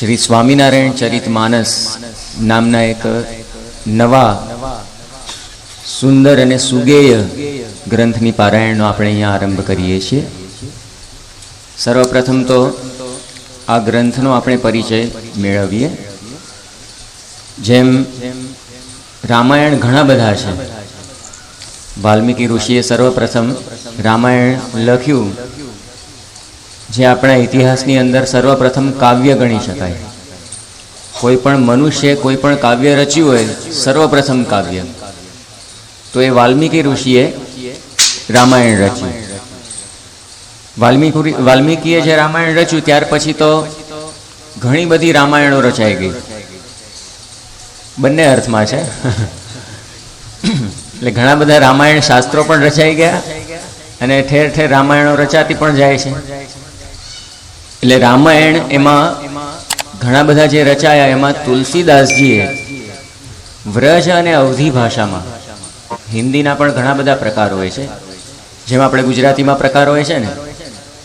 શ્રી સ્વામિનારાયણ ચરિત માનસ નામના એક નવા સુંદર અને સુગેય ગ્રંથની પારાયણનો આપણે અહીંયા આરંભ કરીએ છીએ. સર્વપ્રથમ તો આ ગ્રંથનો આપણે પરિચય મેળવીએ. જેમ રામાયણ ઘણા બધા છે. વાલ્મીકી ઋષિએ સર્વપ્રથમ રામાયણ લખ્યું, જે આપણા ઇતિહાસની અંદર સર્વપ્રથમ કાવ્ય ગણી શકાય. કોઈ પણ મનુષ્ય કોઈ પણ કાવ્ય રચ્યું હોય, સર્વપ્રથમ કાવ્ય તો એ વાલ્મીકી ઋષિએ રામાયણ રચ્યું. વાલ્મીકીએ જે રામાયણ રચ્યું ત્યાર પછી તો ઘણી બધી રામાયણો રચાઈ ગઈ. બંને અર્થમાં છે. એટલે ઘણા બધા રામાયણ શાસ્ત્રો પણ રચાઈ ગયા અને ઠેર ઠેર રામાયણો રચાતી પણ જાય છે. એટલે રામાયણ એમાં ઘણા બધા જે રચાયા એમાં તુલસીદાસજીએ વ્રજ અને અવધી ભાષામાં, હિન્દીના પણ ઘણા બધા પ્રકાર હોય છે. જેમ આપણે ગુજરાતીમાં પ્રકાર હોય છે ને,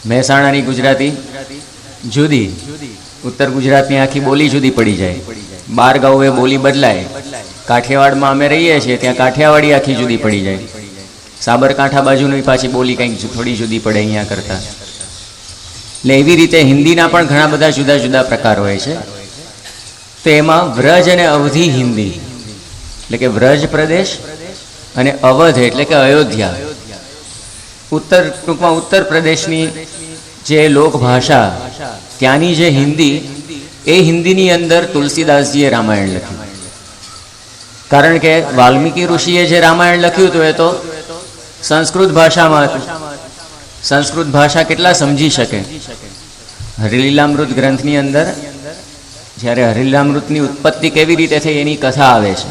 મહેસાણાની ગુજરાતી જુદી, ઉત્તર ગુજરાતની આખી બોલી જુદી પડી જાય, 12 ગાઉએ બોલી બદલાય. કાઠિયાવાડમાં અમે રહીએ છીએ ત્યાં કાઠિયાવાડી આખી જુદી પડી જાય. સાબરકાંઠા બાજુની પાછી બોલી કંઈક થોડી જુદી પડે અહીંયા કરતાં. એટલે એવી રીતે હિન્દીના પણ ઘણા બધા જુદા જુદા પ્રકાર હોય છે. તો એમાં વ્રજ અને અવધી હિન્દી એટલે કે વ્રજ પ્રદેશ અને અવધ એટલે કે અયોધ્યા, ટૂંકમાં ઉત્તર પ્રદેશની જે લોકભાષા ત્યાંની જે હિન્દી, એ હિન્દીની અંદર તુલસીદાસજીએ રામાયણ લખ્યું. કારણ કે વાલ્મીકી ઋષિએ જે રામાયણ લખ્યું હતું એ તો સંસ્કૃત ભાષામાં હતું. સંસ્કૃત ભાષા કેટલા સમજી શકે? હરિલીલામૃત ગ્રંથની અંદર જ્યારે હરિલીલામૃતની ઉત્પત્તિ કેવી રીતે થઈ એની કથા આવે છે.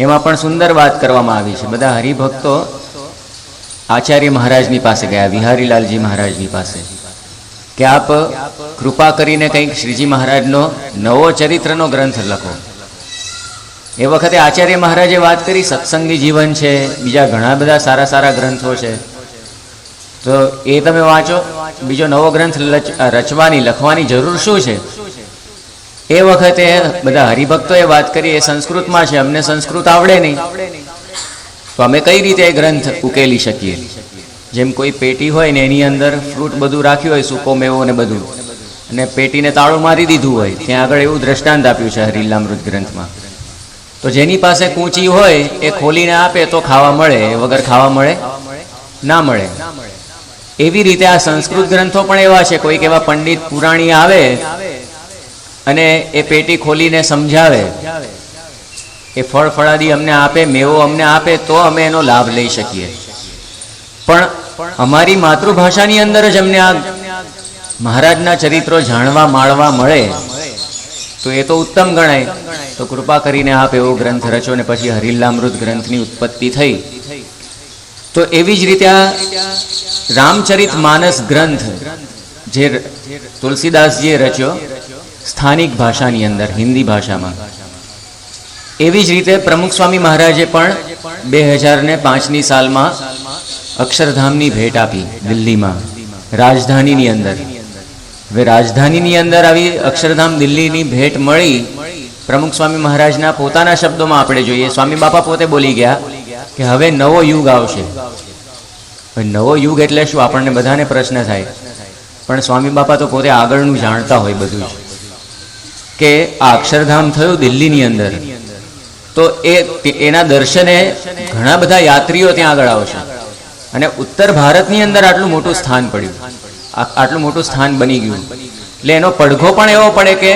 એમાં પણ સુંદર વાત કરવામાં આવી છે. બધા હરિભક્તો આચાર્ય મહારાજની પાસે ગયા, વિહારીલાલજી મહારાજની પાસે, કે આપ કૃપા કરીને કંઈક શ્રીજી મહારાજનો નવો ચરિત્રનો ગ્રંથ લખો. એ વખતે આચાર્ય મહારાજે વાત કરી, સત્સંગી જીવન છે, બીજા ઘણા બધા સારા સારા ગ્રંથો છે, તો એ તમે વાંચો. બીજો નવો ગ્રંથ લખવાની જરૂર શું છે? એ વખતે બધા હરિભક્તોએ વાત કરી, એ સંસ્કૃતમાં છે, અમને સંસ્કૃત આવડે નહીં, તો અમે કઈ રીતે એ ગ્રંથ ઉકેલી શકીએ? જેમ કોઈ પેટી હોય ને એની અંદર ફ્રૂટ બધું રાખ્યું હોય, સૂકો મેવો ને બધું, અને પેટીને તાળું મારી દીધું હોય, ત્યાં આગળ એવું દ્રષ્ટાંત આપ્યું છે હરિલીલામૃત ગ્રંથમાં. તો જેની પાસે કૂંચી હોય એ ખોલીને આપે તો ખાવા મળે, એ વગર ખાવા મળે ના મળે. એવી રીતે આ સંસ્કૃત ગ્રંથો પણ એવા છે. કોઈક એવા પંડિત પુરાણી આવે અને એ પેટી ખોલીને સમજાવે, એ ફળ ફળાદી અમને આપે, મેવો અમને આપે, તો અમે એનો લાભ લઈ શકીએ. પણ અમારી માતૃભાષાની અંદર જ અમને આ મહારાજના ચરિત્રો જાણવા માળવા મળે તો એ તો ઉત્તમ ગણાય. તો કૃપા કરીને આપ એવો ગ્રંથ રચો. ને પછી હરિલીલામૃત ગ્રંથની ઉત્પત્તિ થઈ. તો એવી જ રીતે આ રામચરિત માનસ ગ્રંથ જે તુલસીદાસજીએ રચ્યો સ્થાનિક ભાષાની અંદર, હિન્દી ભાષામાં, એવી જ રીતે પ્રમુખ સ્વામી મહારાજે પણ 2005ની સાલમાં અક્ષરધામની ભેટ આપી દિલ્હીમાં, રાજધાનીની અંદર. હવે રાજધાનીની અંદર આવી અક્ષરધામ દિલ્હીની ભેટ મળી. પ્રમુખ સ્વામી મહારાજના પોતાના શબ્દોમાં આપણે જોઈએ, સ્વામી બાપા પોતે બોલી ગયા કે હવે નવો યુગ આવશે. નવો યુગ એટલે શું? આપણને બધાને પ્રશ્ન થાય, પણ સ્વામી બાપા તો પોતે આગળનું જાણતા હોય બધું જ. કે આ અક્ષરધામ થયું દિલ્હીની અંદર, તો એના દર્શને ઘણા બધા યાત્રીઓ ત્યાં આગળ આવશે. અને ઉત્તર ભારતની અંદર આટલું મોટું સ્થાન પડ્યું, આટલું મોટું સ્થાન બની ગયું. એટલે એનો પડઘો પણ એવો પડે કે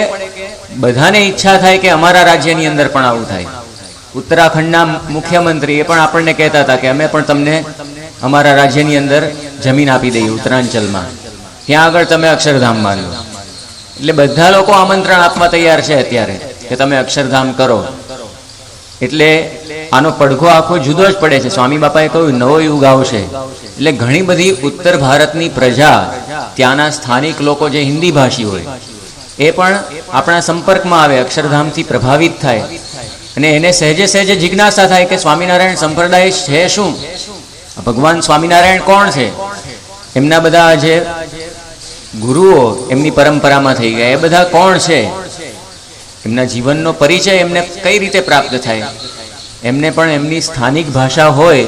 બધાને ઈચ્છા થાય કે અમારા રાજ્યની અંદર પણ આવું થાય. ઉત્તરાખંડના મુખ્યમંત્રી એ પણ આપણને કહેતા હતા કે અમે પણ તમને અમારા રાજ્યની અંદર જમીન આપી દઈએ ઉત્તરાંચલમાં, ત્યાં આગળ તમે અક્ષરધામ બાંધો. એટલે બધા લોકો આમંત્રણ આપવા તૈયાર છે અત્યારે કે તમે અક્ષરધામ કરો. એટલે આનો પડઘો આખો જુદો જ પડે છે. સ્વામી બાપાએ કહ્યું નવો યુગ આવશે. એટલે ઘણી બધી ઉત્તર ભારતની પ્રજા, ત્યાંના સ્થાનિક લોકો જે હિન્દી ભાષી હોય, એ પણ આપણા સંપર્કમાં આવે, અક્ષરધામથી પ્રભાવિત થાય અને એને સહેજે સહેજે જિજ્ઞાસા થાય કે સ્વામિનારાયણ સંપ્રદાય છે શું? ભગવાન સ્વામિનારાયણ કોણ છે? એમના બધા જે ગુરુઓ એમની પરંપરામાં થઈ ગયા, એ બધા કોણ છે, એમના જીવનનો પરિચય એમને કઈ રીતે પ્રાપ્ત થાય, એમને પણ એમની સ્થાનિક ભાષા હોય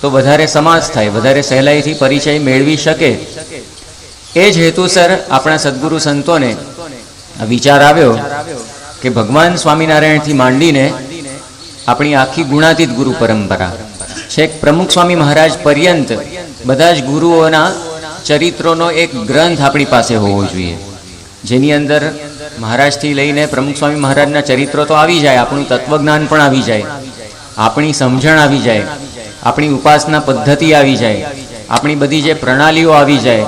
તો વધારે સમાસ થાય, વધારે સહેલાઈથી પરિચય મેળવી શકે. એ જ હેતુસર આપણા સદગુરુ સંતોને આ વિચાર આવ્યો કે ભગવાન સ્વામિનારાયણથી માંડીને આપણી આખી ગુણાતીત ગુરુ પરંપરા છેક પ્રમુખ સ્વામી મહારાજ પર્યંત બધા જ ગુરુઓના ચરિત્રોનો એક ગ્રંથ આપણી પાસે હોવો જોઈએ, જેની અંદર મહારાજથી લઈને પ્રમુખ સ્વામી મહારાજના ચરિત્રો તો આવી જાય, આપણું તત્વજ્ઞાન પણ આવી જાય, આપણી સમજણ આવી જાય, આપણી ઉપાસના પદ્ધતિ આવી જાય, આપણી બધી જે પ્રણાલીઓ આવી જાય,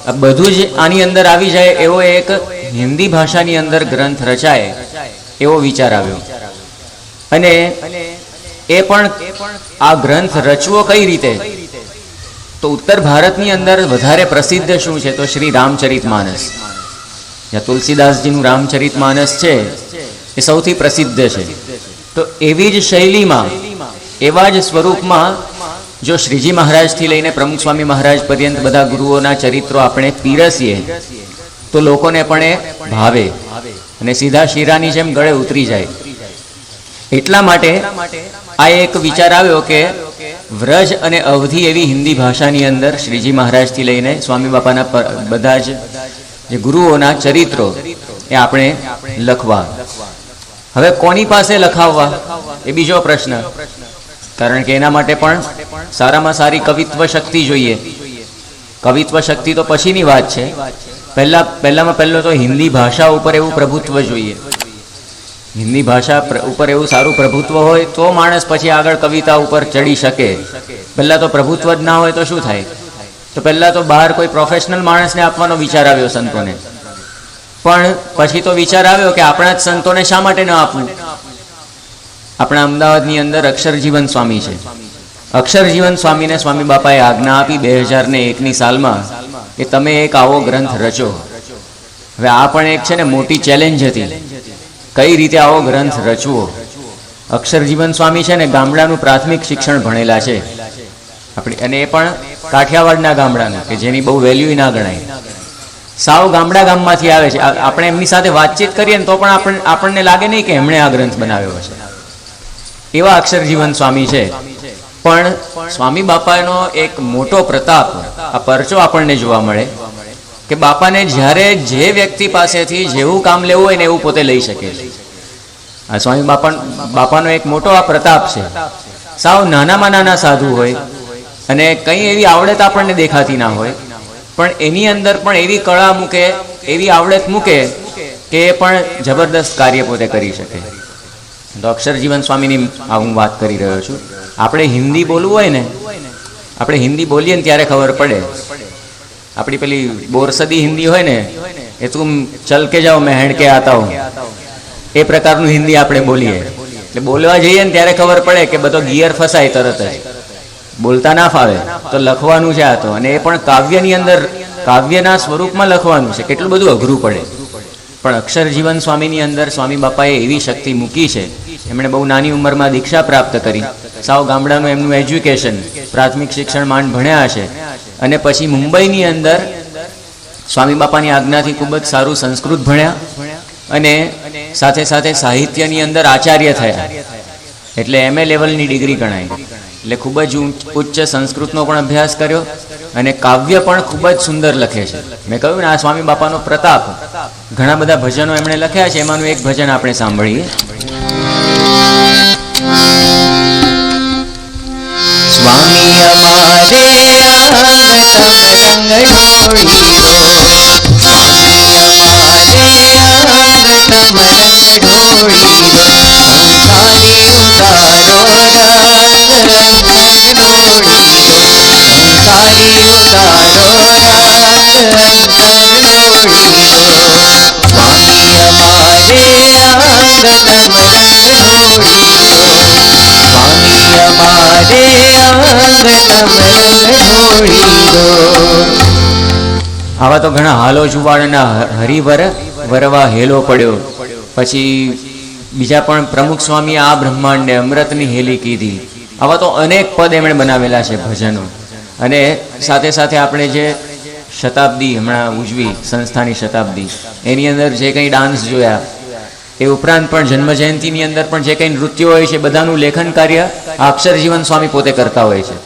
આ બધું જ આની અંદર આવી જાય એવો એક હિન્દી ભાષાની અંદર ગ્રંથ રચાય એવો વિચાર આવ્યો. અને એ પણ આ ગ્રંથ રચવો કઈ રીતે, તો ઉત્તર ભારતની અંદર વધારે પ્રસિદ્ધ શું છે, તો શ્રી રામચરિતમાનસ. જ્યાં તુલસીદાસજીનું રામચરિતમાનસ છે એ સૌથી પ્રસિદ્ધ છે. તો એવી જ શૈલીમાં, એવા જ સ્વરૂપમાં જો શ્રીજી મહારાજથી લઈને પ્રમુખ સ્વામી મહારાજ પર્યંત બધા ગુરુઓના ચરિત્રો આપણે પીરસીએ તો લોકોને પણ એ ભાવે અને સીધા શીરાની જેમ ગળે ઉતરી જાય. એટલા માટે આ એક વિચાર આવ્યો કે વ્રજ અને અવધિ એવી હિન્દી ભાષાની અંદર શ્રીજી મહારાજથી લઈને સ્વામી બાપાના બધા જ જે ગુરુઓના ચરિત્રો એ આપણે લખવા. હવે કોની પાસે લખાવવા એ બીજો પ્રશ્ન, કારણ કે એના માટે પણ સારામાં સારી કવિત્વ શક્તિ જોઈએ. કવિત્વ શક્તિ તો પછીની વાત છે, પહેલામાં પહેલો તો હિન્દી ભાષા ઉપર એવું પ્રભુત્વ જોઈએ. હિન્દી ભાષા ઉપર એવું સારું પ્રભુત્વ હોય તો માણસ પછી આગળ કવિતા ઉપર ચડી શકે. પહેલાં તો પ્રભુત્વ જ ના હોય તો શું થાય? તો પહેલાં તો બહાર કોઈ પ્રોફેશનલ માણસને આપવાનો વિચાર આવ્યો સંતોને, પણ પછી તો વિચાર આવ્યો કે આપણા જ સંતોને શા માટે ન આપવું. આપણા અમદાવાદની અંદર અક્ષરજીવન સ્વામી છે. અક્ષરજીવન સ્વામીને સ્વામી બાપાએ આજ્ઞા આપી 2001ની સાલમાં કે તમે એક આવો ગ્રંથ રચો. હવે આ પણ એક છે ને મોટી ચેલેન્જ હતી, કઈ રીતે આવો ગ્રંથ રચવો. અક્ષરજીવન સ્વામી છે ને ગામડાનું પ્રાથમિક શિક્ષણ ભણેલા છે આપણી, અને એ પણ કાઠિયાવાડના ગામડાનું, કે જેની બહુ વેલ્યુ ના ગણાય. સાવ ગામડામાંથી આવે છે. આપણે એમની સાથે વાતચીત કરીએ ને તો પણ આપણને લાગે નહીં કે એમણે આ ગ્રંથ બનાવ્યો હશે. એવા અક્ષરજીવન સ્વામી છે. પણ સ્વામી બાપાનો એક મોટો પ્રતાપ, આ પરચો આપણને જોવા મળે કે બાપાને જ્યારે જે વ્યક્તિ પાસેથી જેવું કામ લેવું હોય ને એવું પોતે લઈ શકે છે. આ સ્વામી બાપાનો એક મોટો આ પ્રતાપ છે. સાવ નાનામાં નાના સાધુ હોય અને કંઈ એવી આવડત આપણને દેખાતી ના હોય, પણ એની અંદર પણ એવી કળા મૂકે, એવી આવડત મૂકે કે એ પણ જબરદસ્ત કાર્ય પોતે કરી શકે. તો અક્ષરજીવન સ્વામીની હું વાત કરી રહ્યો છું. આપણે હિન્દી બોલવું હોય ને, આપણે હિન્દી બોલીએ ને ત્યારે ખબર પડે. આપણી પેલી બોરસદી હિન્દી હોય ને, એ તું ચલ કે જાઓ મેં હેડ કે આતા હું, એ પ્રકારનું હિન્દી આપણે બોલીએ. એટલે બોલવા જઈએ ને ત્યારે ખબર પડે કે બધો ગિયર ફસાય તરત જ, બોલતા ના ફાવે. તો લખવાનું છે આ તો, અને એ પણ કાવ્યની અંદર, કાવ્યના સ્વરૂપમાં લખવાનું છે. કેટલું બધું અઘરું પડે. પણ અક્ષરજીવન સ્વામીની અંદર સ્વામી બાપાએ એવી શક્તિ મૂકી છે. એમણે બહુ નાની ઉંમરમાં દીક્ષા પ્રાપ્ત કરી, સાવ ગામડાનું એમનું એજ્યુકેશન, પ્રાથમિક શિક્ષણ માંડ ભણ્યા છે, અને પછી મુંબઈની અંદર સ્વામી બાપાની આજ્ઞાથી ખૂબ જ સારું સંસ્કૃત ભણ્યા અને સાથે સાથે સાહિત્યની અંદર આચાર્ય થયા. એટલે MA લેવલની ડિગ્રી ગણાય. એટલે ખૂબ જ ઉચ્ચ સંસ્કૃતનો પણ અભ્યાસ કર્યો અને કાવ્ય પણ ખૂબ જ સુંદર લખે છે. મેં કહ્યું ને, આ સ્વામી બાપાનો પ્રતાપ. ઘણા બધા ભજનો એમણે લખ્યા છે, એમાંનું એક ભજન આપણે સાંભળીએ. સ્વામી અમારે આંગણ ઢોળી દો, સ્વામી અમારે આંગણ ઢોળી દો, સંસારી ઉતારો રંગ ઢોળી દો, સંસારી ઉતારો રંગ ઢોળી દો. સ્વામી અમારે આંગણ ઢોળી દો, સ્વામી અમારે આવા તો ઘણા હાલો જુવાળના હરિવર વરવા હેલો પડ્યો. પછી બીજા પણ પ્રમુખ સ્વામી આ બ્રહ્માંડને અમૃતની હેલી કીધી. આવા તો અનેક પદ એમણે બનાવેલા છે ભજનો. અને સાથે સાથે આપણે જે શતાબ્દી હમણાં ઉજવી, સંસ્થાની શતાબ્દી, એની અંદર જે કંઈ ડાન્સ જોયા, એ ઉપરાંત પણ જન્મજયંતિની અંદર પણ જે કંઈ નૃત્યો હોય છે બધાનું લેખન કાર્ય આ અક્ષરજીવન સ્વામી પોતે કરતા હોય છે.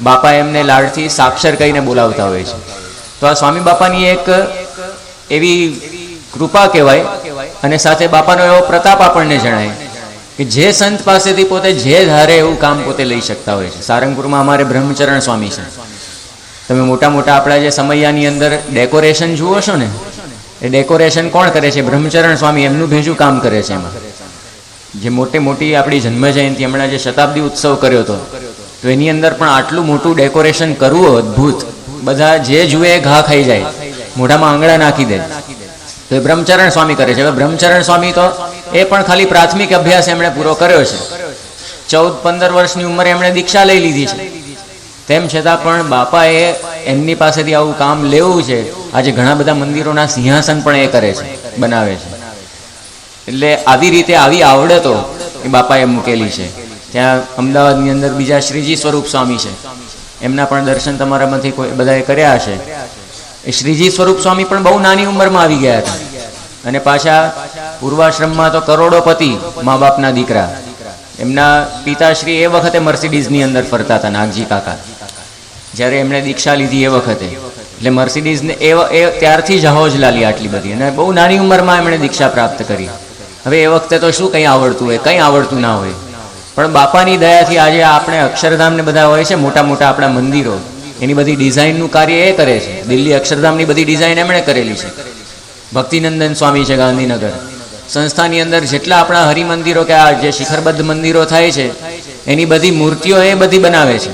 બાપા એમને લાડથી સાક્ષર કહીને બોલાવતા હોય છે. તો આ સ્વામી બાપાની એક એવી કૃપા કહેવાય, અને સાથે બાપાનો એવો પ્રતાપ આપણને જણાય કે જે સંત પાસેથી પોતે જે ધારે એવું કામ પોતે લઈ શકતા હોય છે. સારંગપુરમાં અમારે બ્રહ્મચરણ સ્વામી છે. તમે મોટા મોટા આપણા જે સમયાની અંદર ડેકોરેશન જુઓ છો ને, એ ડેકોરેશન કોણ કરે છે? બ્રહ્મચરણ સ્વામી એમનું ભેજું કામ કરે છે. એમાં જે મોટી આપણી જન્મજયંતિ હમણાં જે શતાબ્દી ઉત્સવ કર્યો હતો, તો એની અંદર પણ આટલું મોટું ડેકોરેશન કરવું અદ્ભુત, બધા જે જુએ ઘા ખાઈ જાય, મોઢામાં આંગળા નાખી દે. તો એ બ્રહ્મચરણ સ્વામી કરે છે. હવે બ્રહ્મચરણ સ્વામી તો એ પણ ખાલી પ્રાથમિક અભ્યાસ એમણે પૂરો કર્યો છે. 14-15 વર્ષની ઉંમરે એમણે દીક્ષા લઈ લીધી છે. તેમ છતાં પણ બાપાએ એમની પાસેથી આવું કામ લેવું છે. આજે ઘણા બધા મંદિરોના સિંહાસન પણ એ કરે છે, બનાવે છે. એટલે આવી રીતે આવી આવડતો એ બાપાએ મૂકેલી છે. ત્યાં અમદાવાદની અંદર બીજા શ્રીજી સ્વરૂપ સ્વામી છે, એમના પણ દર્શન તમારામાંથી કોઈ બધાએ કર્યા હશે. એ શ્રીજી સ્વરૂપ સ્વામી પણ બહુ નાની ઉંમરમાં આવી ગયા હતા, અને પાછા પૂર્વાશ્રમમાં તો કરોડોપતિ મા બાપના દીકરા. એમના પિતાશ્રી એ વખતે મર્સિડીઝની અંદર ફરતા હતા, નાગજી કાકા, જ્યારે એમણે દીક્ષા લીધી એ વખતે. એટલે મર્સિડીઝને એ ત્યારથી જ હોજલાલી આટલી બધી, અને બહુ નાની ઉંમરમાં એમણે દીક્ષા પ્રાપ્ત કરી. હવે એ વખતે તો શું કંઈ આવડતું હોય, કંઈ આવડતું ના હોય. પણ બાપાની દયાથી આજે આપણે અક્ષરધામ ને બધા હોય છે, મોટા મોટા આપણા મંદિરો, એની બધી ડિઝાઇનનું કાર્ય એ કરે છે. દિલ્હી અક્ષરધામની બધી ડિઝાઇન એમણે કરેલી છે. ભક્તિનંદન સ્વામી છે ગાંધીનગર સંસ્થાની અંદર, જેટલા આપણા હરિમંદિરો કે આ જે શિખરબદ્ધ મંદિરો થાય છે, એની બધી મૂર્તિઓ એ બધી બનાવે છે.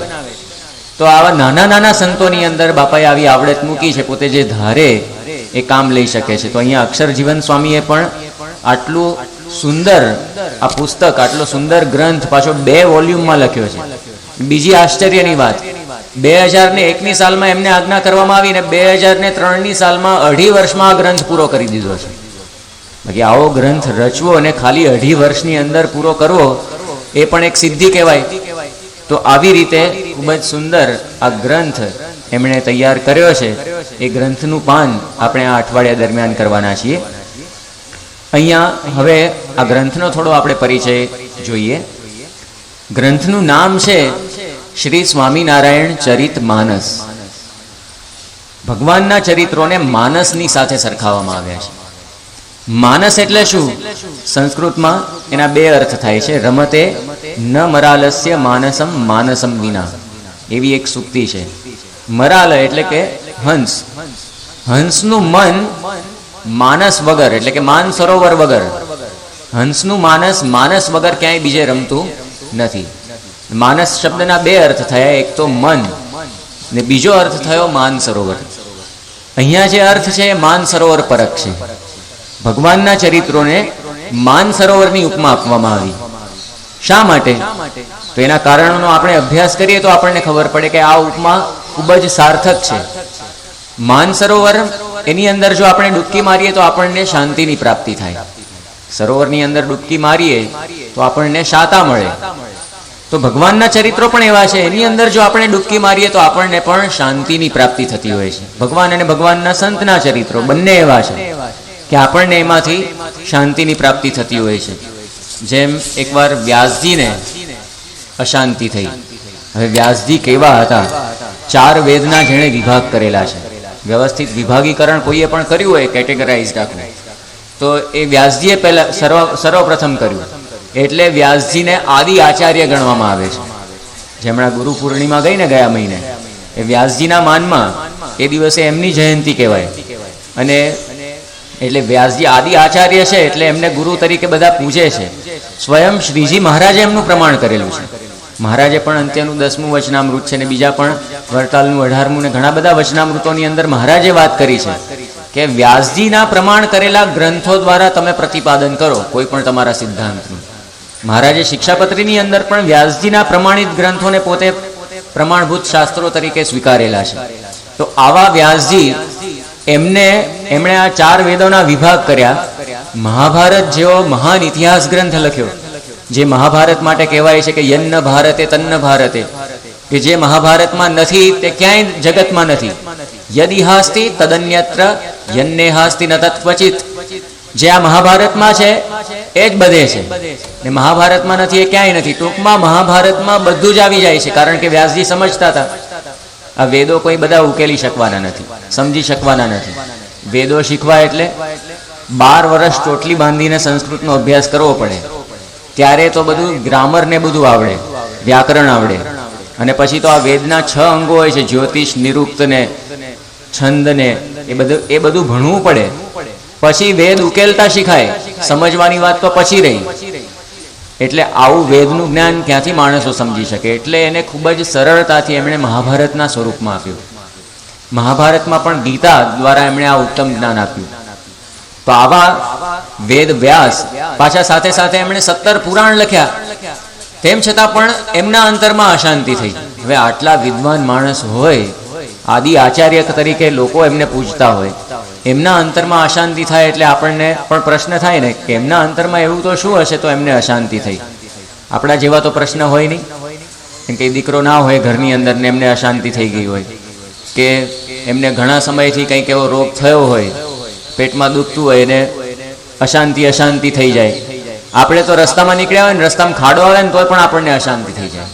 તો આવા નાના નાના સંતોની અંદર બાપાએ આવી આવડત મૂકી છે. પોતે જે ધારે એ કામ લઈ શકે છે. તો અહીંયા અક્ષરજીવન સ્વામીએ પણ આટલું સુંદર આ પુસ્તક, આટલો સુંદર ગ્રંથ પાછો 2 વોલ્યુમમાં લખ્યો છે. બીજી આશ્ચર્યની વાત, 2001ની સાલમાં એમને આજ્ઞા કરવામાં આવી, ને 2003ની સાલમાં 2.5 વર્ષમાં આ ગ્રંથ પૂરો કરી દીધો છે. બાકી આવો ગ્રંથ રચવો અને ખાલી 2.5 વર્ષની અંદર પૂરો કરવો, એ પણ એક સિદ્ધિ કહેવાય. તો આવી રીતે ખૂબ જ સુંદર આ ગ્રંથ એમણે તૈયાર કર્યો છે. એ ગ્રંથનું પાન આપણે આ અઠવાડિયા દરમિયાન કરવાના છીએ. અહીંયા હવે આ ગ્રંથનો થોડો આપણે પરિચય જોઈએ. ગ્રંથનું નામ છે શ્રી સ્વામિનારાયણ ચરિત માનસ. ભગવાનના ચરિત્રોને માનસની સાથે સરખાવવામાં આવ્યા છે. માનસ એટલે શું? સંસ્કૃતમાં એના 2 અર્થ થાય છે. રમતે ન મરાલસ્ય માનસમ માનસમ વિના, એવી એક સૂક્તિ છે. મરાલ એટલે કે હંસ, હંસનું મન માનસ વગર, એટલે કે માન સરોવર વગર, હંસનું માનસ માનસ વગર ક્યાંય બીજે રમતું નથી. માનસ શબ્દના 2 અર્થ થયા, એક તો મન ને બીજો અર્થ થયો માન સરોવર. અહીંયા જે અર્થ છે એ માન સરોવર પરક છે. ભગવાનના ચરિત્રોને માન સરોવરની ઉપમા આપવામાં આવી. શા માટે? તો એના કારણોનો આપણે અભ્યાસ કરીએ તો આપણને ખબર પડે કે આ ઉપમા ખૂબ જ સાર્થક છે. માન સરોવર, એની અંદર જો આપણે ડૂબકી મારીએ તો આપણને શાંતિની પ્રાપ્તિ થાય. સરોવરની અંદર ડૂબકી મારીએ તો આપણને શાતા મળે. તો ભગવાનના ચરિત્રો પણ એવા છે, એની અંદર જો આપણે ડૂબકી મારીએ તો આપણને પણ શાંતિની પ્રાપ્તિ થતી હોય છે. ભગવાન અને ભગવાનના સંતના ચરિત્રો બંને એવા છે કે આપણને એમાંથી શાંતિની પ્રાપ્તિ થતી હોય છે. જેમ એકવાર વ્યાસજીને અશાંતિ થઈ. હવે વ્યાસજી કેવા હતા? 4 વેદના જેણે વિભાગ કરેલા છે. વ્યવસ્થિત વિભાગીકરણ કોઈએ પણ કર્યું હોય, કેટેગરાઇઝ રાખવું, તો એ વ્યાસજીએ પહેલા સર્વપ્રથમ કર્યું. એટલે વ્યાસજીને આદિ આચાર્ય ગણવામાં આવે છે. જેમણા ગુરુ પૂર્ણિમા ગઈ ને ગયા મહિને, એ વ્યાસજીના માનમાં એ દિવસે એમની જયંતિ કહેવાય. અને એટલે વ્યાસજી આદિ આચાર્ય છે, એટલે એમને ગુરુ તરીકે બધા પૂજે છે. સ્વયં શ્રીજી મહારાજે એમનું પ્રમાણ કરેલું છે. મહારાજે પણ અંત્યનું 10મું વચનામૃત છે, ને બીજા પણ વરતાલનું 18મું ને ઘણા બધા વચનામૃતોની અંદર મહારાજે વાત કરી છે કે વ્યાસજીના પ્રમાણ કરેલા ગ્રંથો દ્વારા તમે પ્રતિપાદન કરો કોઈ પણ તમારા સિદ્ધાંતનું. મહારાજે શિક્ષાપત્રીની અંદર પણ વ્યાસજીના પ્રમાણિત ગ્રંથોને પોતે પ્રમાણભૂત શાસ્ત્રો તરીકે સ્વીકારેલા છે. તો આવા વ્યાસજી એમણે આ 4 વેદોના વિભાગ કર્યા. મહાભારત જેવો મહાન ઇતિહાસ ગ્રંથ લખ્યો, જે મહાભારત માટે કહેવાય છે કે યન્ન ભારતે તન્ન ભારતે, કે જે મહાભારતમાં નથી તે ક્યાંય જગતમાં નથી. યદિહાસ્તિ તદન્યત્ર યન્નેહાસ્તિ ન તત્ક્વચિત. જે આ મહાભારતમાં છે એ જ બધે છે ને મહાભારતમાં નથી એ ક્યાંય નથી. ટૂંકમાં મહાભારતમાં બધું જ આવી જાય છે, કારણ કે વ્યાસજી સમજતા હતા આ વેદો કોઈ બધા ઉકેલી શકવાના નથી, સમજી શકવાના નથી. વેદો શીખવા એટલે 12 વર્ષ ચોટલી બાંધીને સંસ્કૃતનો અભ્યાસ કરવો પડે, ત્યારે તો બધું ગ્રામર ને બધું આવડે, વ્યાકરણ આવડે. અને પછી તો આ વેદના 6 અંગો હોય છે, જ્યોતિષ, નિરુક્ત ને છંદ ને એ બધું ભણવું પડે. પછી વેદ ઉકેલતા શીખાય, સમજવાની વાત તો પછી રહી. એટલે આવું વેદનું જ્ઞાન ક્યાંથી માણસો સમજી શકે? એટલે એને ખૂબ જ સરળતાથી એમણે મહાભારતના સ્વરૂપમાં આપ્યું. મહાભારતમાં પણ ગીતા દ્વારા એમણે આ ઉત્તમ જ્ઞાન આપ્યું. તો આવા વેદ વ્યાસ પાછા સાથે સાથે એમણે 17 પુરાણ લખ્યા, તેમ છતાં પણ એમના અંતરમાં અશાંતિ થઈ. હવે આટલા વિદ્વાન માણસ હોય, આદિ આચાર્ય તરીકે લોકો એમને પૂજતા હોય, એમના અંતરમાં અશાંતિ થાય એટલે આપણને પણ પ્રશ્ન થાય ને કે એમના અંતરમાં એવું તો શું હશે તો એમને અશાંતિ થઈ? આપણા જેવા તો પ્રશ્ન હોય નહીં. કેમ કે દીકરો ના હોય ઘરની અંદર ને એમને અશાંતિ થઈ ગઈ હોય, કે એમને ઘણા સમયથી કંઈક એવો રોગ થયો હોય, પેટમાં દુખતું હોય ને અશાંતિ થઈ જાય. આપણે તો રસ્તામાં નીકળ્યા હોય ને રસ્તામાં ખાડો આવે ને તોય પણ આપણને અશાંતિ થઈ જાય.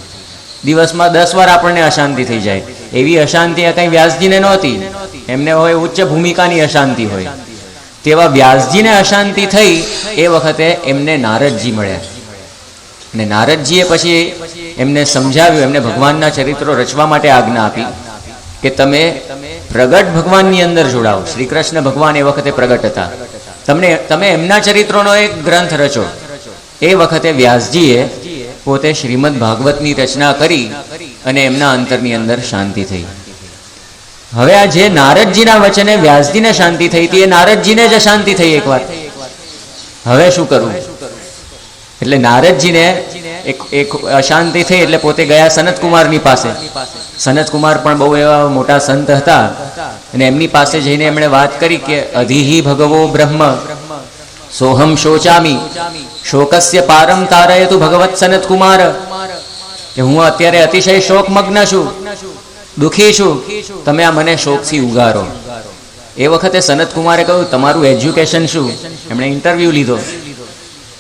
દિવસમાં 10 વાર આપણને અશાંતિ થઈ જાય. એવી અશાંતિ કંઈ વ્યાસજીને નહોતી. એમને હોય ઉચ્ચ ભૂમિકાની અશાંતિ હોય. તેવા વ્યાસજીને અશાંતિ થઈ એ વખતે એમને નારદજી મળ્યા. અને નારદજીએ પછી એમને સમજાવ્યું, એમને ભગવાનના ચરિત્રો રચવા માટે આજ્ઞા આપી કે તમે પ્રગટ ભગવાનની અંદર જોડાઓ. શ્રી કૃષ્ણ ભગવાન એ વખતે પ્રગટ હતા, તમે એમના ચરિત્રોનો એક ગ્રંથ રચો. એ વખતે વ્યાસજીએ પોતે શ્રીમદ ભાગવતની રચના કરી અને એમના અંતરની અંદર શાંતિ થઈ. હવે આ જે નારદજીના વચને વ્યાસજીને શાંતિ થઈ હતી, એ નારદજીને જ અશાંતિ થઈ એકવાર. હવે શું કરવું? એટલે નારદજીને એક અશાંતિ થઈ એટલે પોતે ગયા સનતકુમારની પાસે. સનતકુમાર પણ બહુ એવા મોટા સંત હતા અને એમની પાસે જઈને એમણે વાત કરી કે અધિહિ ભગવો બ્રહ્મ સોહમ શોચામી શોકસ્ય પારમ તારયતુ ભગવત સનતકુમાર. કે હું અત્યારે અતિશય શોકમગ્ન છું, દુઃખી છું, તમે આ મને શોકથી ઉગારો. એ વખતે સનતકુમારે કહ્યું તમારું એજ્યુકેશન શું? એમણે ઇન્ટરવ્યૂ લીધો,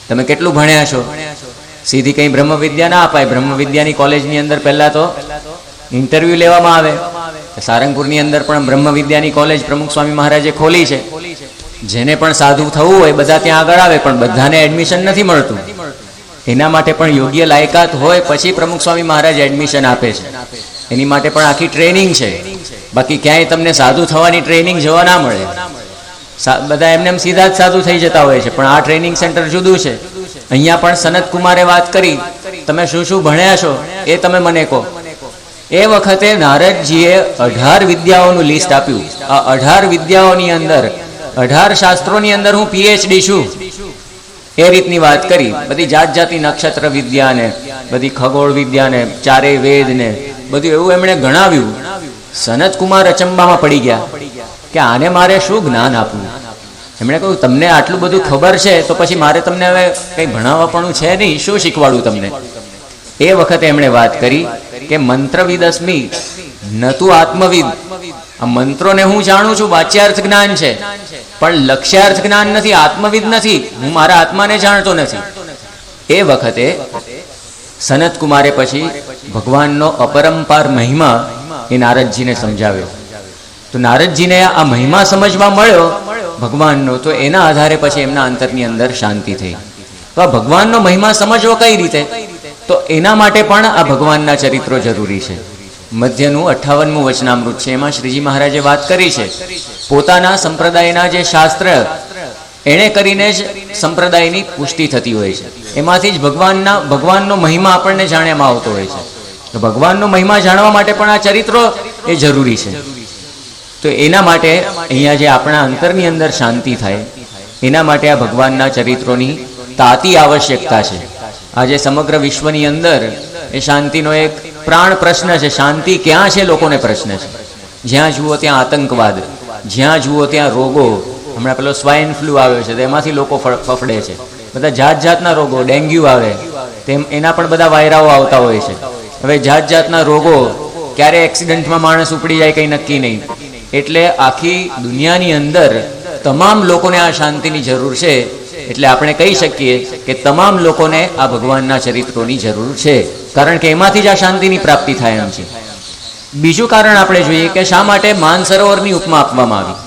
તમે કેટલું ભણ્યા છો? સીધી કંઈ બ્રહ્મ વિદ્યા ના અપાય. બ્રહ્મ વિદ્યાની કોલેજની અંદર પહેલા તો ઇન્ટરવ્યૂ લેવામાં આવે. સારંગપુરની અંદર પણ બ્રહ્મ વિદ્યાની કોલેજ પ્રમુખ સ્વામી મહારાજે ખોલી છે. જેને પણ સાધુ થવું હોય બધા ત્યાં આગળ આવે, પણ બધાને એડમિશન નથી મળતું. એના માટે પણ યોગ્ય લાયકાત હોય પછી પ્રમુખ સ્વામી મહારાજ એડમિશન આપે છે. એની માટે પણ આખી ટ્રેનિંગ છે. બાકી ક્યાંય તમને સાધુ થવાની ટ્રેનિંગ જોવા ના મળે. બધા એમને સીધા જ સાધુ થઈ જતા હોય છે, પણ આ ટ્રેનિંગ સેન્ટર જુદું છે. અહીંયા પણ સનતકુમારે વાત કરી, તમે શું શું ભણ્યા છો એ તમે મને કહો. એ વખતે નારદજીએ 18 વિદ્યાઓનું લિસ્ટ આપ્યું. આ 18 વિદ્યાઓની અંદર 18 શાસ્ત્રોની અંદર હું PhD છું એ રીતની વાત કરી. બધી જાત જાતની નક્ષત્ર વિદ્યા ને બધી ખગોળ વિદ્યા ને 4 વેદ ને બધું એવું એમણે ગણાવ્યું. સનતકુમાર અચંબામાં પડી ગયા કે આને મારે શું જ્ઞાન આપવું. એમણે કહ્યું તમને આટલું બધું ખબર છે તો પછી મારે તમને હવે કંઈ ભણાવવાપણું છે નહીં, શું શીખવાડું તમને? એ વખતે એમણે વાત કરી કે મંત્રવિદ અસ્મિ નતુ આત્મવિદ. આ મંત્રોને હું જાણું છું, વાચ્યાર્થ જ્ઞાન છે, પણ લક્ષ્યાર્થ જ્ઞાન નથી, આત્મવિદ નથી. હું મારા આત્માને જાણતો નથી. એ વખતે સનતકુમારે પછી ભગવાનનો અપરંપાર મહિમા એ નારદજીને સમજાવ્યો. તો નારદજીને આ મહિમા સમજવા મળ્યો ભગવાનનો, તો એના આધારે પછી એમના અંતરની અંદર શાંતિ થઈ. તો આ ભગવાનનો મહિમા સમજવો કઈ રીતે? તો એના માટે પણ આ ભગવાનના ચરિત્રો જરૂરી છે. મધ્યનું 58મું વચનામૃત છે, એમાં શ્રીજી મહારાજે વાત કરી છે પોતાના સંપ્રદાયના જે શાસ્ત્ર એણે કરીને જ સંપ્રદાયની પુષ્ટિ થતી હોય છે. એમાંથી જ ભગવાનનો મહિમા આપણને જાણ્યામાં આવતો હોય છે. તો ભગવાનનો મહિમા જાણવા માટે પણ આ ચરિત્રો એ જરૂરી છે. તો એના માટે અહીંયા જે આપણા અંતરની અંદર શાંતિ થાય એના માટે આ ભગવાનના ચરિત્રોની તાતી આવશ્યકતા છે. આજે સમગ્ર વિશ્વની અંદર એ શાંતિનો એક પ્રાણ પ્રશ્ન છે. શાંતિ ક્યાં છે લોકોને પ્રશ્ન છે. જ્યાં જુઓ ત્યાં આતંકવાદ, જ્યાં જુઓ ત્યાં રોગો. હમણાં પેલો સ્વાઇન ફ્લૂ આવ્યો છે, એમાંથી લોકો ફફડે છે. બધા જાત જાતના રોગો, ડેન્ગ્યુ આવે તેમ એના પણ બધા વાયરાઓ આવતા હોય છે. હવે જાત જાતના રોગો, ક્યારે એક્સિડન્ટમાં માણસ ઉપડી જાય કંઈ નક્કી નહીં. એટલે આખી દુનિયાની અંદર તમામ લોકોને આ શાંતિની જરૂર છે. એટલે આપણે કહી શકીએ કે તમામ લોકોને આ ભગવાનના ચરિત્રોની જરૂર છે, કારણ કે એમાંથી જ આ શાંતિની પ્રાપ્તિ થાય એમ છે. બીજું કારણ આપણે જોઈએ કે શા માટે માનસરોવરની ઉપમા આપવામાં આવી.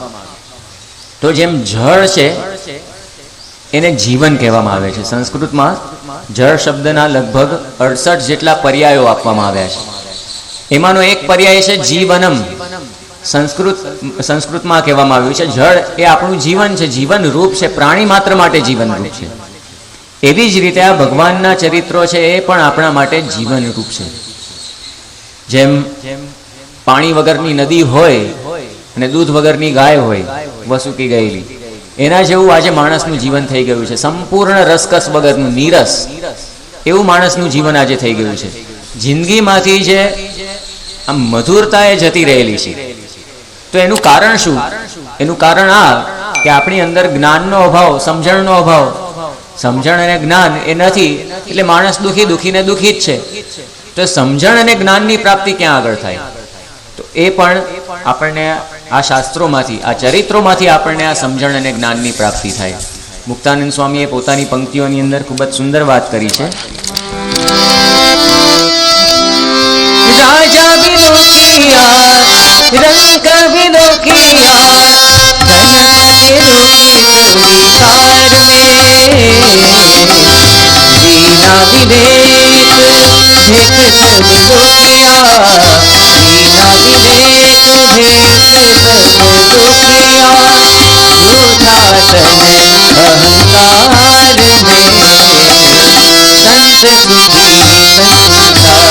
તો જેમ જળ છે એને જીવન કહેવામાં આવે છે. સંસ્કૃતમાં જળ શબ્દના લગભગ 68 જેટલા પર્યાયો આપવામાં આવ્યા છે. એમાંનો એક પર્યાય છે જીવનમ. સંસ્કૃતમાં કહેવામાં આવ્યું છે જળ એ આપણું જીવન છે, જીવન રૂપ છે, પ્રાણી માત્ર માટે જીવન રૂપ છે. એવી જ રીતે આ ભગવાનના ચરિત્રો છે એ પણ આપણા માટે જીવન રૂપ છે. જેમ પાણી વગરની નદી હોય અને દૂધ વગરની ગાય હોય વસુકી ગયેલી, એના જેવું આજે માણસનું જીવન થઈ ગયું છે. સંપૂર્ણ રસકસ વગરનું, નીરસ એવું માણસનું જીવન આજે થઈ ગયું છે. જિંદગીમાંથી જે આમ મધુરતા એ જતી રહેલી છે. તો એનું કારણ શું? એનું કારણ આ કે આપણી અંદર જ્ઞાનનો અભાવ, સમજણનો અભાવ. સમજણ અને જ્ઞાન એ નથી એટલે માણસ દુઃખી, દુઃખીને દુઃખી જ છે. તો સમજણ અને જ્ઞાનની પ્રાપ્તિ ક્યાં આગળ થાય? તો એ પણ આપણને આ શાસ્ત્રોમાંથી, આ ચરિત્રોમાંથી આપણને આ સમજણ અને જ્ઞાનની પ્રાપ્તિ થાય. મુક્તાનંદ સ્વામીએ પોતાની પંક્તિઓની અંદર ખૂબ જ સુંદર વાત કરી છે. રાજા વિદોકિયા રંક વિદોકિયા ધનપતિ દુખિત વિકાર में वीणा विवेक भेक सब दुखिया वीणा विवेक भेक सब दुखिया रूठासन अहंकार में संत सुखी संसार में उद्धव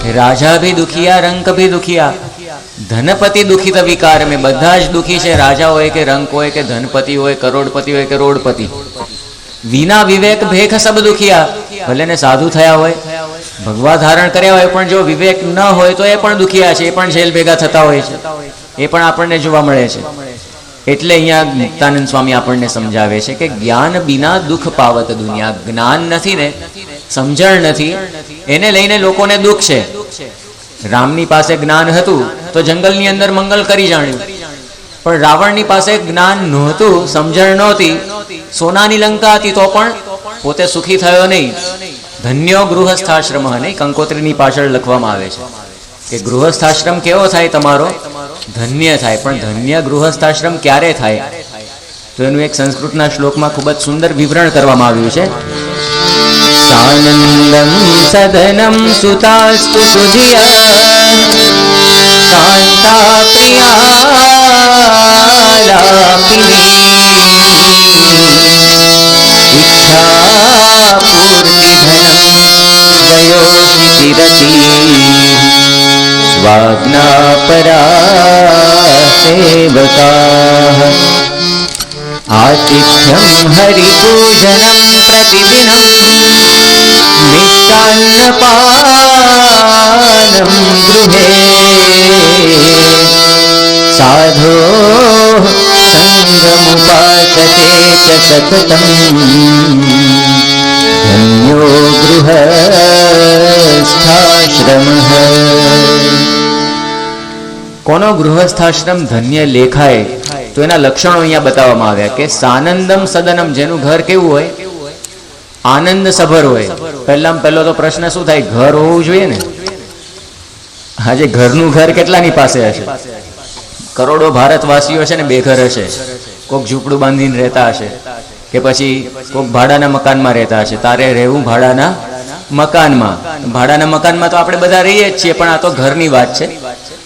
मेरो राजा भी दुखिया रंक भी दुखिया धनपति दुखित विकार में બધા જ દુખી છે. રાજા હોય કે રંક હોય કે ધનપતિ હોય, કરોડપતિ હોય કે રોડપતિ. વિના વિવેક ભેખ સબ દુખિયા. ભલે ને સાધુ થયા હોય, ભગવા ધારણ કર્યા હોય, પણ જો વિવેક ન હોય તો એ પણ દુખિયા છે, એ પણ જેલ ભેગા થતા હોય છે. એ પણ આપણને જોવા મળે છે. એટલે અહીંયા મુક્તાનંદ સ્વામી આપણને સમજાવે છે કે જ્ઞાન બિના દુઃખ પાવત દુનિયા. જ્ઞાન નથી ને, સમજણ નથી, એને લઈને લોકોને દુઃખ છે. રામની પાસે જ્ઞાન હતું તો જંગલની અંદર મંગલ કરી જાણ્યું, પણ રાવણની પાસે જ્ઞાન નહોતું, સમજણ નહોતી, સોનાની લંકા હતી તો પણ પોતે સુખી થયો નહીં. ધન્યો ગૃહસ્થાશ્રમ, નહીં કંકોત્રીની પાછળ લખવામાં આવે છે કે ગૃહસ્થાશ્રમ કેવો થાય તમારો? ધન્ય થાય. પણ ધન્ય ગૃહસ્થાશ્રમ ક્યારે થાય? તો એનું એક સંસ્કૃતના શ્લોકમાં ખૂબ જ સુંદર વિવરણ કરવામાં આવ્યું છે. સાનંદમ સદનમ સુતાસ્તુ સુધિયા કાંતા પ્રિયાલાપિની ઇચ્છા પૂર્તિ ધનમ વયોષિતિ રતિ સ્વાજ્ઞા પરા સેવકા आतिथ्यम हरिपूजनम प्रतिदिनम मिष्टान्नपानम गृहे साधो संगमुपासते च सततम धन्यो गृहस्थाश्रमः. કોનો ગૃહસ્થાશ્રમ ધન્ય લેખાય? તો એના લક્ષણો અહીંયા બતાવવામાં આવ્યા કે સાનંદમ સદનમ, જેનું ઘર કેવું હોય? આનંદ સભર હોય. પહેલામાં પહેલો તો પ્રશ્ન શું થાય? ઘર હોવું જોઈએ ને. આજે ઘરનું ઘર કેટલાની પાસે હશે? કરોડો ભારતવાસીઓ છે ને બેઘર હશે. કોઈક ઝૂંપડું બાંધીને રહેતા હશે, કે પછી કોઈક ભાડાના મકાનમાં રહેતા હશે. તારે રહેવું ભાડાના મકાનમાં. ભાડાના મકાનમાં તો આપણે બધા રહીએ જ છીએ, પણ આ તો ઘરની વાત છે.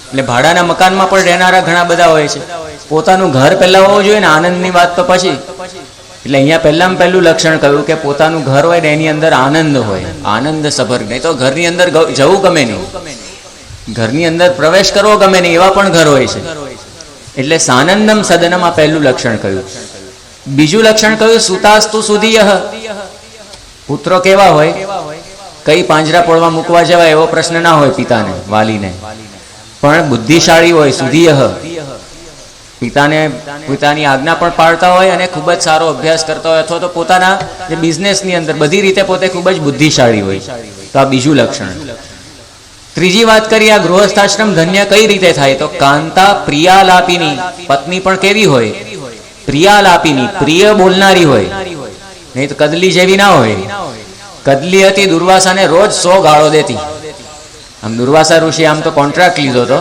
એટલે ભાડાના મકાનમાં પણ રહેનારા ઘણા બધા હોય છે. પોતાનું ઘર પહેલા હોવું જોઈએ ને, આનંદની વાત તો પછી. એટલે અહીંયા પહેલામાં પહેલું લક્ષણ કહ્યું કે પોતાનું ઘર હોય ને એની અંદર આનંદ હોય, આનંદ સભર. નહીં તો ઘરની અંદર જવું ગમે નહીં, ઘરની અંદર પ્રવેશ કરવો ગમે નહીં, એવા પણ ઘર હોય છે. એટલે સાનંદમ સદનમ આ પહેલું લક્ષણ કહ્યું. બીજું લક્ષણ કહ્યું સુતાસ્તુ સુધીયઃ. પુત્રો કેવા હોય? કઈ પાંજરા પોળમાં મૂકવા જવાય એવો પ્રશ્ન ના હોય પિતાને, વાલીને, પણ બુદ્ધિશાળી હોય. સુધીયઃ પિતાને પોતાની આજ્ઞા પણ પાળતા હોય અને ખૂબ જ સારો અભ્યાસ કરતા હોય, અથવા તો પોતાના જે બિઝનેસની અંદર બધી રીતે પોતે ખૂબ જ બુદ્ધિશાળી હોય. તો આ બીજું લક્ષણ. ત્રીજી વાત કરીએ, આ ગૃહસ્થાશ્રમ ધન્ય કઈ રીતે થાય? તો કાંતા પ્રિયાલાપીની, પત્ની પણ કેવી હોય? પ્રિયાલાપીની, પ્રિય બોલનારી હોય, નહીં તો કદલી જેવી ના હોય. કદલી હતી, દુર્વાસાને રોજ 100 ગાળો દેતી. આમ દુર્વાસા ઋષિ આમ તો કોન્ટ્રાક્ટ લીધો હતો,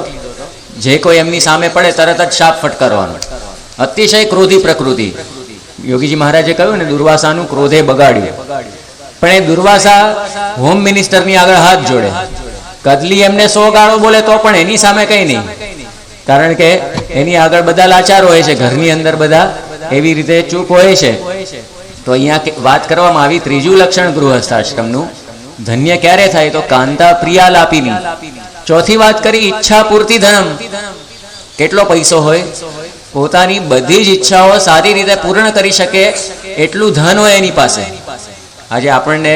જે કોઈ એમની સામે પડે તરત જ શાપ ફટકારવાનો. અતિશય ક્રોધી પ્રકૃતિ. યોગીજી મહારાજે કહ્યું ને, દુર્વાસાનું ક્રોધે બગાડ્યું. પણ એ દુર્વાસા હોમ મિનિસ્ટરની આગળ હાથ જોડે. કદલી એમને 100 ગાળો બોલે તો પણ એની સામે કઈ નહીં, કારણ કે એની આગળ બધા લાચાર હોય છે, ઘરની અંદર બધા એવી રીતે ચૂપ હોય છે. તો અહીંયા વાત કરવામાં આવી ત્રીજું લક્ષણ ગૃહસ્થાશ્રમનું. ધન્ય ક્યારે થાય? તો કાંતા પ્રિયાલાપીની. ચોથી વાત કરી, ઈચ્છા પૂરતી ધનમ. કેટલો પૈસો હોય? પોતાની બધી જ ઈચ્છાઓ સારી રીતે પૂર્ણ કરી શકે એટલું ધન હોય એની પાસે. આજે આપણને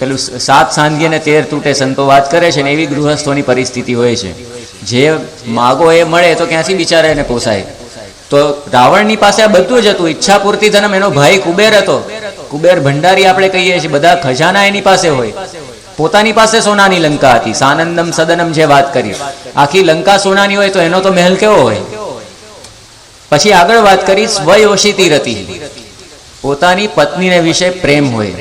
પેલું 7 સાંધીએ ને 13 તૂટે સંતો વાત કરે છે ને, એવી ગૃહસ્થોની પરિસ્થિતિ હોય છે. જે માગો એ મળે તો ક્યાંથી બિચારા એને પોસાય. તો રાવણની પાસે આ બધું જ હતું, ઈચ્છા પૂરતી ધનમ. એનો ભાઈ કુબેર હતો, કુબેર ભંડારી આપણે કહીએ છીએ, બધા ખજાના એની પાસે હોય. પોતાની પાસે સોનાની લંકા હતી, સાનંદમ સદનમ જે વાત કરી, આખી લંકા સોનાની હોય તો એનો તો મહેલ કેવો હોય. પછી આગળ વાત કરી, સ્વયોષિતી રતિ. પોતાની પત્નીને વિશે પ્રેમ હોય.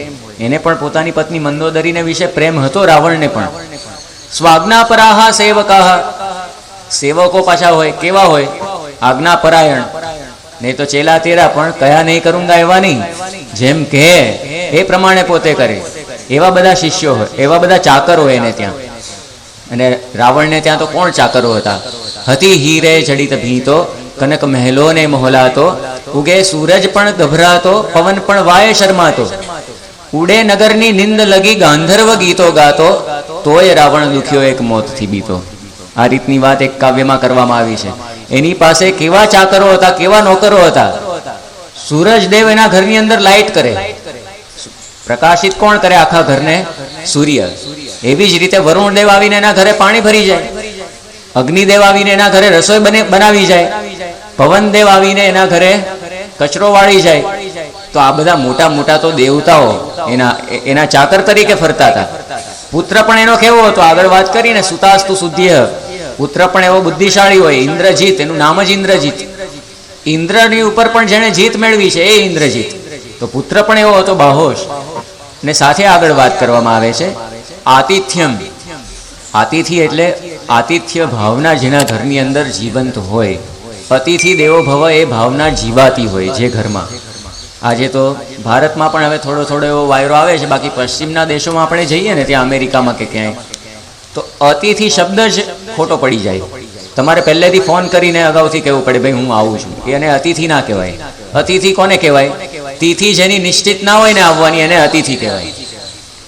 એને પણ પોતાની પત્ની મંદોદરીને વિશે પ્રેમ હતો, રાવણને પણ. સ્વાજ્ઞાપરાહા સેવકાહ. સેવકો પાછા હોય કેવા હોય? આજ્ઞાપરાયણ. નહીં તો ચેલા તેરા પણ કયા નહીં કરુંગા એવા નહીં, જેમ કહે એ પ્રમાણે પોતે કરે એવા બધા શિષ્યો હોય, એવા બધા ચાકરો હોય એને ત્યાં. અને રાવણને ત્યાં તો કોણ ચાકરો હતા? હતી હીરે જડિત ભીતો, કનક મહેલો ને મોહલાતો, ઉગે સૂરજ પણ ગભરાતો, પવન પણ વાય શરમાતો, ઉડે નગરની નિંદ લગી, ગાંધર્વ ગીતો ગાતો, તોય રાવણ દુખ્યો એક મોતથી બીતો. આ રીતની વાત એક કાવ્યમાં કરવામાં આવી છે. એની પાસે કેવા ચાકરો હતા, કેવા નોકરો હતા. સૂરજદેવ એના ઘરની અંદર લાઇટ કરે, પ્રકાશિત કોણ કરે આખા ઘરને? સૂર્ય. એવી જ રીતે વરુણદેવ આવીને એના ઘરે પાણી ભરી જાય, અગ્નિદેવ આવીને એના ઘરે રસોઈ બનાવી જાય, પવનદેવ આવીને એના ઘરે કચરો વાળી જાય. તો આ બધા મોટા મોટા તો દેવતાઓ એના ચાકર તરીકે ફરતા હતા. પુત્ર પણ એનો કેવો હતો? આગળ વાત કરીને, સુતાસ્તુ શુદ્ધ્ય. પુત્ર પણ એવો બુદ્ધિશાળી હોય, ઇન્દ્રજીત. એનું નામ જ ઇન્દ્રજીત. ઇન્દ્રની ઉપર પણ જેને જીત મેળવી છે એ ઇન્દ્રજીત. તો પુત્ર પણ એવો હતો, બાહોશ. ને સાથે આગળ વાત કરવામાં આવે છે આતિથ્યમ. આતિથિ એટલે આતિથ્ય ભાવના જેના ઘરની અંદર જીવંત હોય. અતિથિ દેવો ભવ એ ભાવના જીવાતી હોય જે ઘરમાં. આજે તો ભારતમાં પણ હવે થોડો થોડો એવો વાયરો આવે છે, બાકી પશ્ચિમના દેશોમાં આપણે જઈએ ને, ત્યાં અમેરિકામાં કે ક્યાંય, તો અતિથિ શબ્દ જ ખોટો પડી જાય. તમારે પહેલેથી ફોન કરીને અગાઉથી કહેવું પડે, ભાઈ હું આવું છું. એને અતિથિ ના કહેવાય. અતિથિ કોને કહેવાય? તિથિ જેની નિશ્ચિત ના હોય ને આવવાની, એને અતિથિ કહેવાય.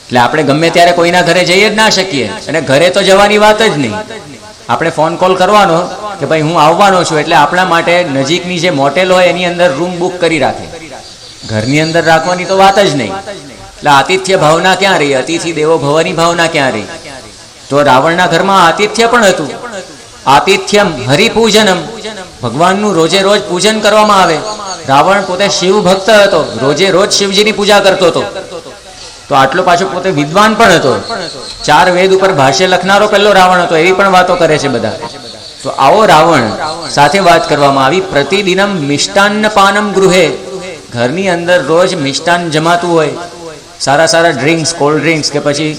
એટલે આપણે ગમે ત્યારે કોઈના ઘરે જઈએ જ ના શકીએ, અને ઘરે તો જવાની વાત જ નહીં. આપણે ફોન કોલ કરવાનો કે ભાઈ હું આવવાનો છું, એટલે આપણા માટે નજીકની જે મોટેલ હોય એની અંદર રૂમ બુક કરી રાખે. ઘરની અંદર રાખવાની તો વાત જ નહીં. એટલે આતિથ્ય ભાવના ક્યાં રહી? અતિથિ દેવો ભવની ભાવના ક્યાં રહી? તો રાવણના ઘરમાં આતિથ્ય પણ હતું. આતિથ્યમ હરિપૂજનમ. ભગવાનનું રોજે રોજ પૂજન કરવામાં આવે. રાવણ પોતે શિવ ભક્ત હતો, રોજે રોજ શિવજીની પૂજા કરતો હતો. તો આટલો પાછો પોતે વિદ્વાન પણ હતો. 4 વેદ ઉપર ભાષ્ય લખનારો પહેલો રાવણ હતો, એવી પણ વાતો કરે છે બધા. તો આવો રાવણ સાથે વાત કરવામાં આવી. પ્રતિદિનમ મિષ્ટાન્ન પાનમ ગૃહે. ઘરની અંદર રોજ મિષ્ટાન જમાતું હોય, સારા સારા ડ્રિંક્સ, કોલ્ડ ડ્રિંક્સ કે પછી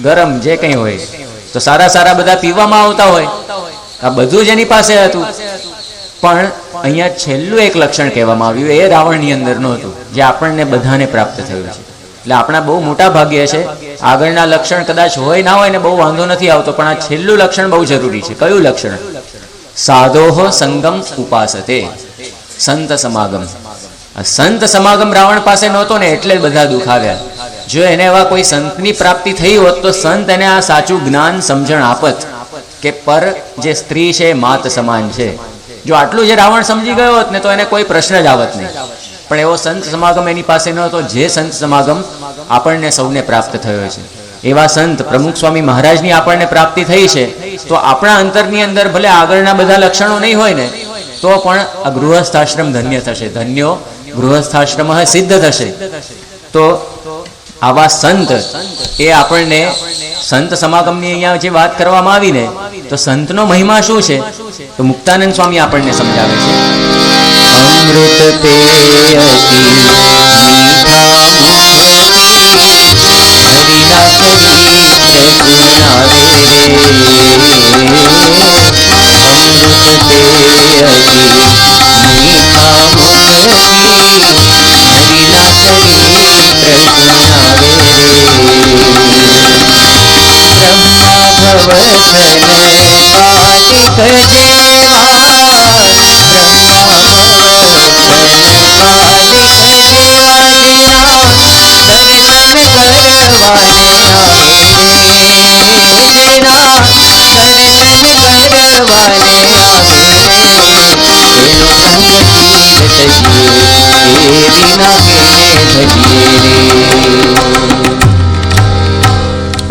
ગરમ જે કંઈ હોય, તો સારા સારા બધા પીવામાં આવતા હોય. આ બધું જ એની પાસે હતું. પણ અહીંયા છેલ્લું એક લક્ષણ કહેવામાં આવ્યું, એ રાવણની અંદર નહોતું, જે આપણને બધાને પ્રાપ્ત થયું છે. એટલે આપણા બહુ મોટા ભાગ્ય છે. આગળના લક્ષણ કદાચ હોય ના હોય ને બહુ વાંધો નથી આવતો, પણ આ છેલ્લું લક્ષણ બહુ જરૂરી છે. કયું લક્ષણ? સાધોહો સંગમ ઉપાસતે. સંત સમાગમ. સંત સમાગમ રાવણ પાસે નહોતો ને, એટલે બધા દુઃખ આવ્યા. જો એને એવા કોઈ સંતની પ્રાપ્તિ થઈ હોત તો સંત એને આ સાચું જ્ઞાન સમજણ આપત કે પર જે સ્ત્રી છે માત સમાન છે. જો આટલું જે રાવણ સમજી ગયો હોત ને તો એને કોઈ પ્રશ્ન જ આવત નહીં. પણ એવો સંત સમાગમ એની પાસે નહોતો, જે સંત સમાગમ આપણને સૌને પ્રાપ્ત થયો છે. એવા સંત પ્રમુખ સ્વામી મહારાજની આપણને પ્રાપ્તિ થઈ છે. તો આપણા અંતરની અંદર ભલે આગળના બધા લક્ષણો નહીં હોય ને, તો પણ આ ગૃહસ્થાશ્રમ ધન્ય થશે. ધન્યો ગૃહસ્થાશ્રમ સિદ્ધ થશે. તો આવા સંત એ આપણને સંત સમાગમની અહીંયા જે વાત કરવામાં આવી ને, તો સંતનો મહિમા શું છે તો મુક્તાનંદ સ્વામી આપણને સમજાવે છે. અમૃત પેયતી મીઠા મુખતી હરિના ચરિત્ર સુનાવે રે. અમૃત પેયતી મીઠા મુખતી હરિના ચરિત્ર સુનાવે રે.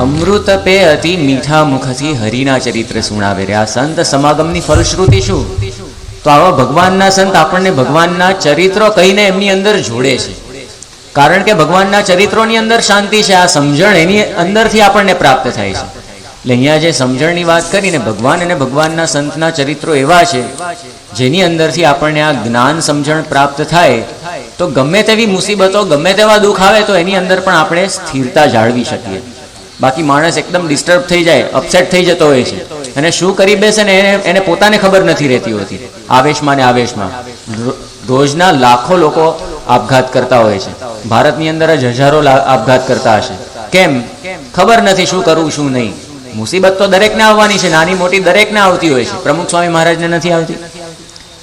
અમૃત પે અતિ મીઠા મુખથી હરિના ચરિત્ર સુણાવે રે. આ સંત સમાગમની ફલશ્રુતિ શું? તો આવા ભગવાનના સંત આપણને ભગવાનના ચરિત્રો કહીને એમની અંદર જોડે છે. કારણ કે ભગવાનના ચરિત્રોની અંદર શાંતિ છે, આ સમજણ એની અંદરથી આપણને પ્રાપ્ત થાય છે. એટલે અહીંયા જે સમજણની વાત કરીને, ભગવાન અને ભગવાનના સંતના ચરિત્રો એવા છે જેની અંદરથી આપણને આ જ્ઞાન સમજણ પ્રાપ્ત થાય તો ગમે તેવી મુસીબતો, ગમે તેવા દુઃખ આવે તો એની અંદર પણ આપણે સ્થિરતા જાળવી શકીએ. બાકી માણસ એકદમ ડિસ્ટર્બ થઈ જાય, અપસેટ થઈ જતો હોય છે અને શું કરી બેસે ને એને પોતાને ખબર નથી રહેતી હોતી. આવેશમાં ને આવેશમાં રોજના લાખો લોકો આપઘાત કરતા હોય છે. ભારતની અંદર જ હજારો આપઘાત કરતા હશે. કેમ? ખબર નથી શું કરવું શું નહીં. મુસીબત તો દરેકને આવવાની છે, નાની મોટી દરેકને આવતી હોય છે. પ્રમુખ સ્વામી મહારાજને નથી આવતી?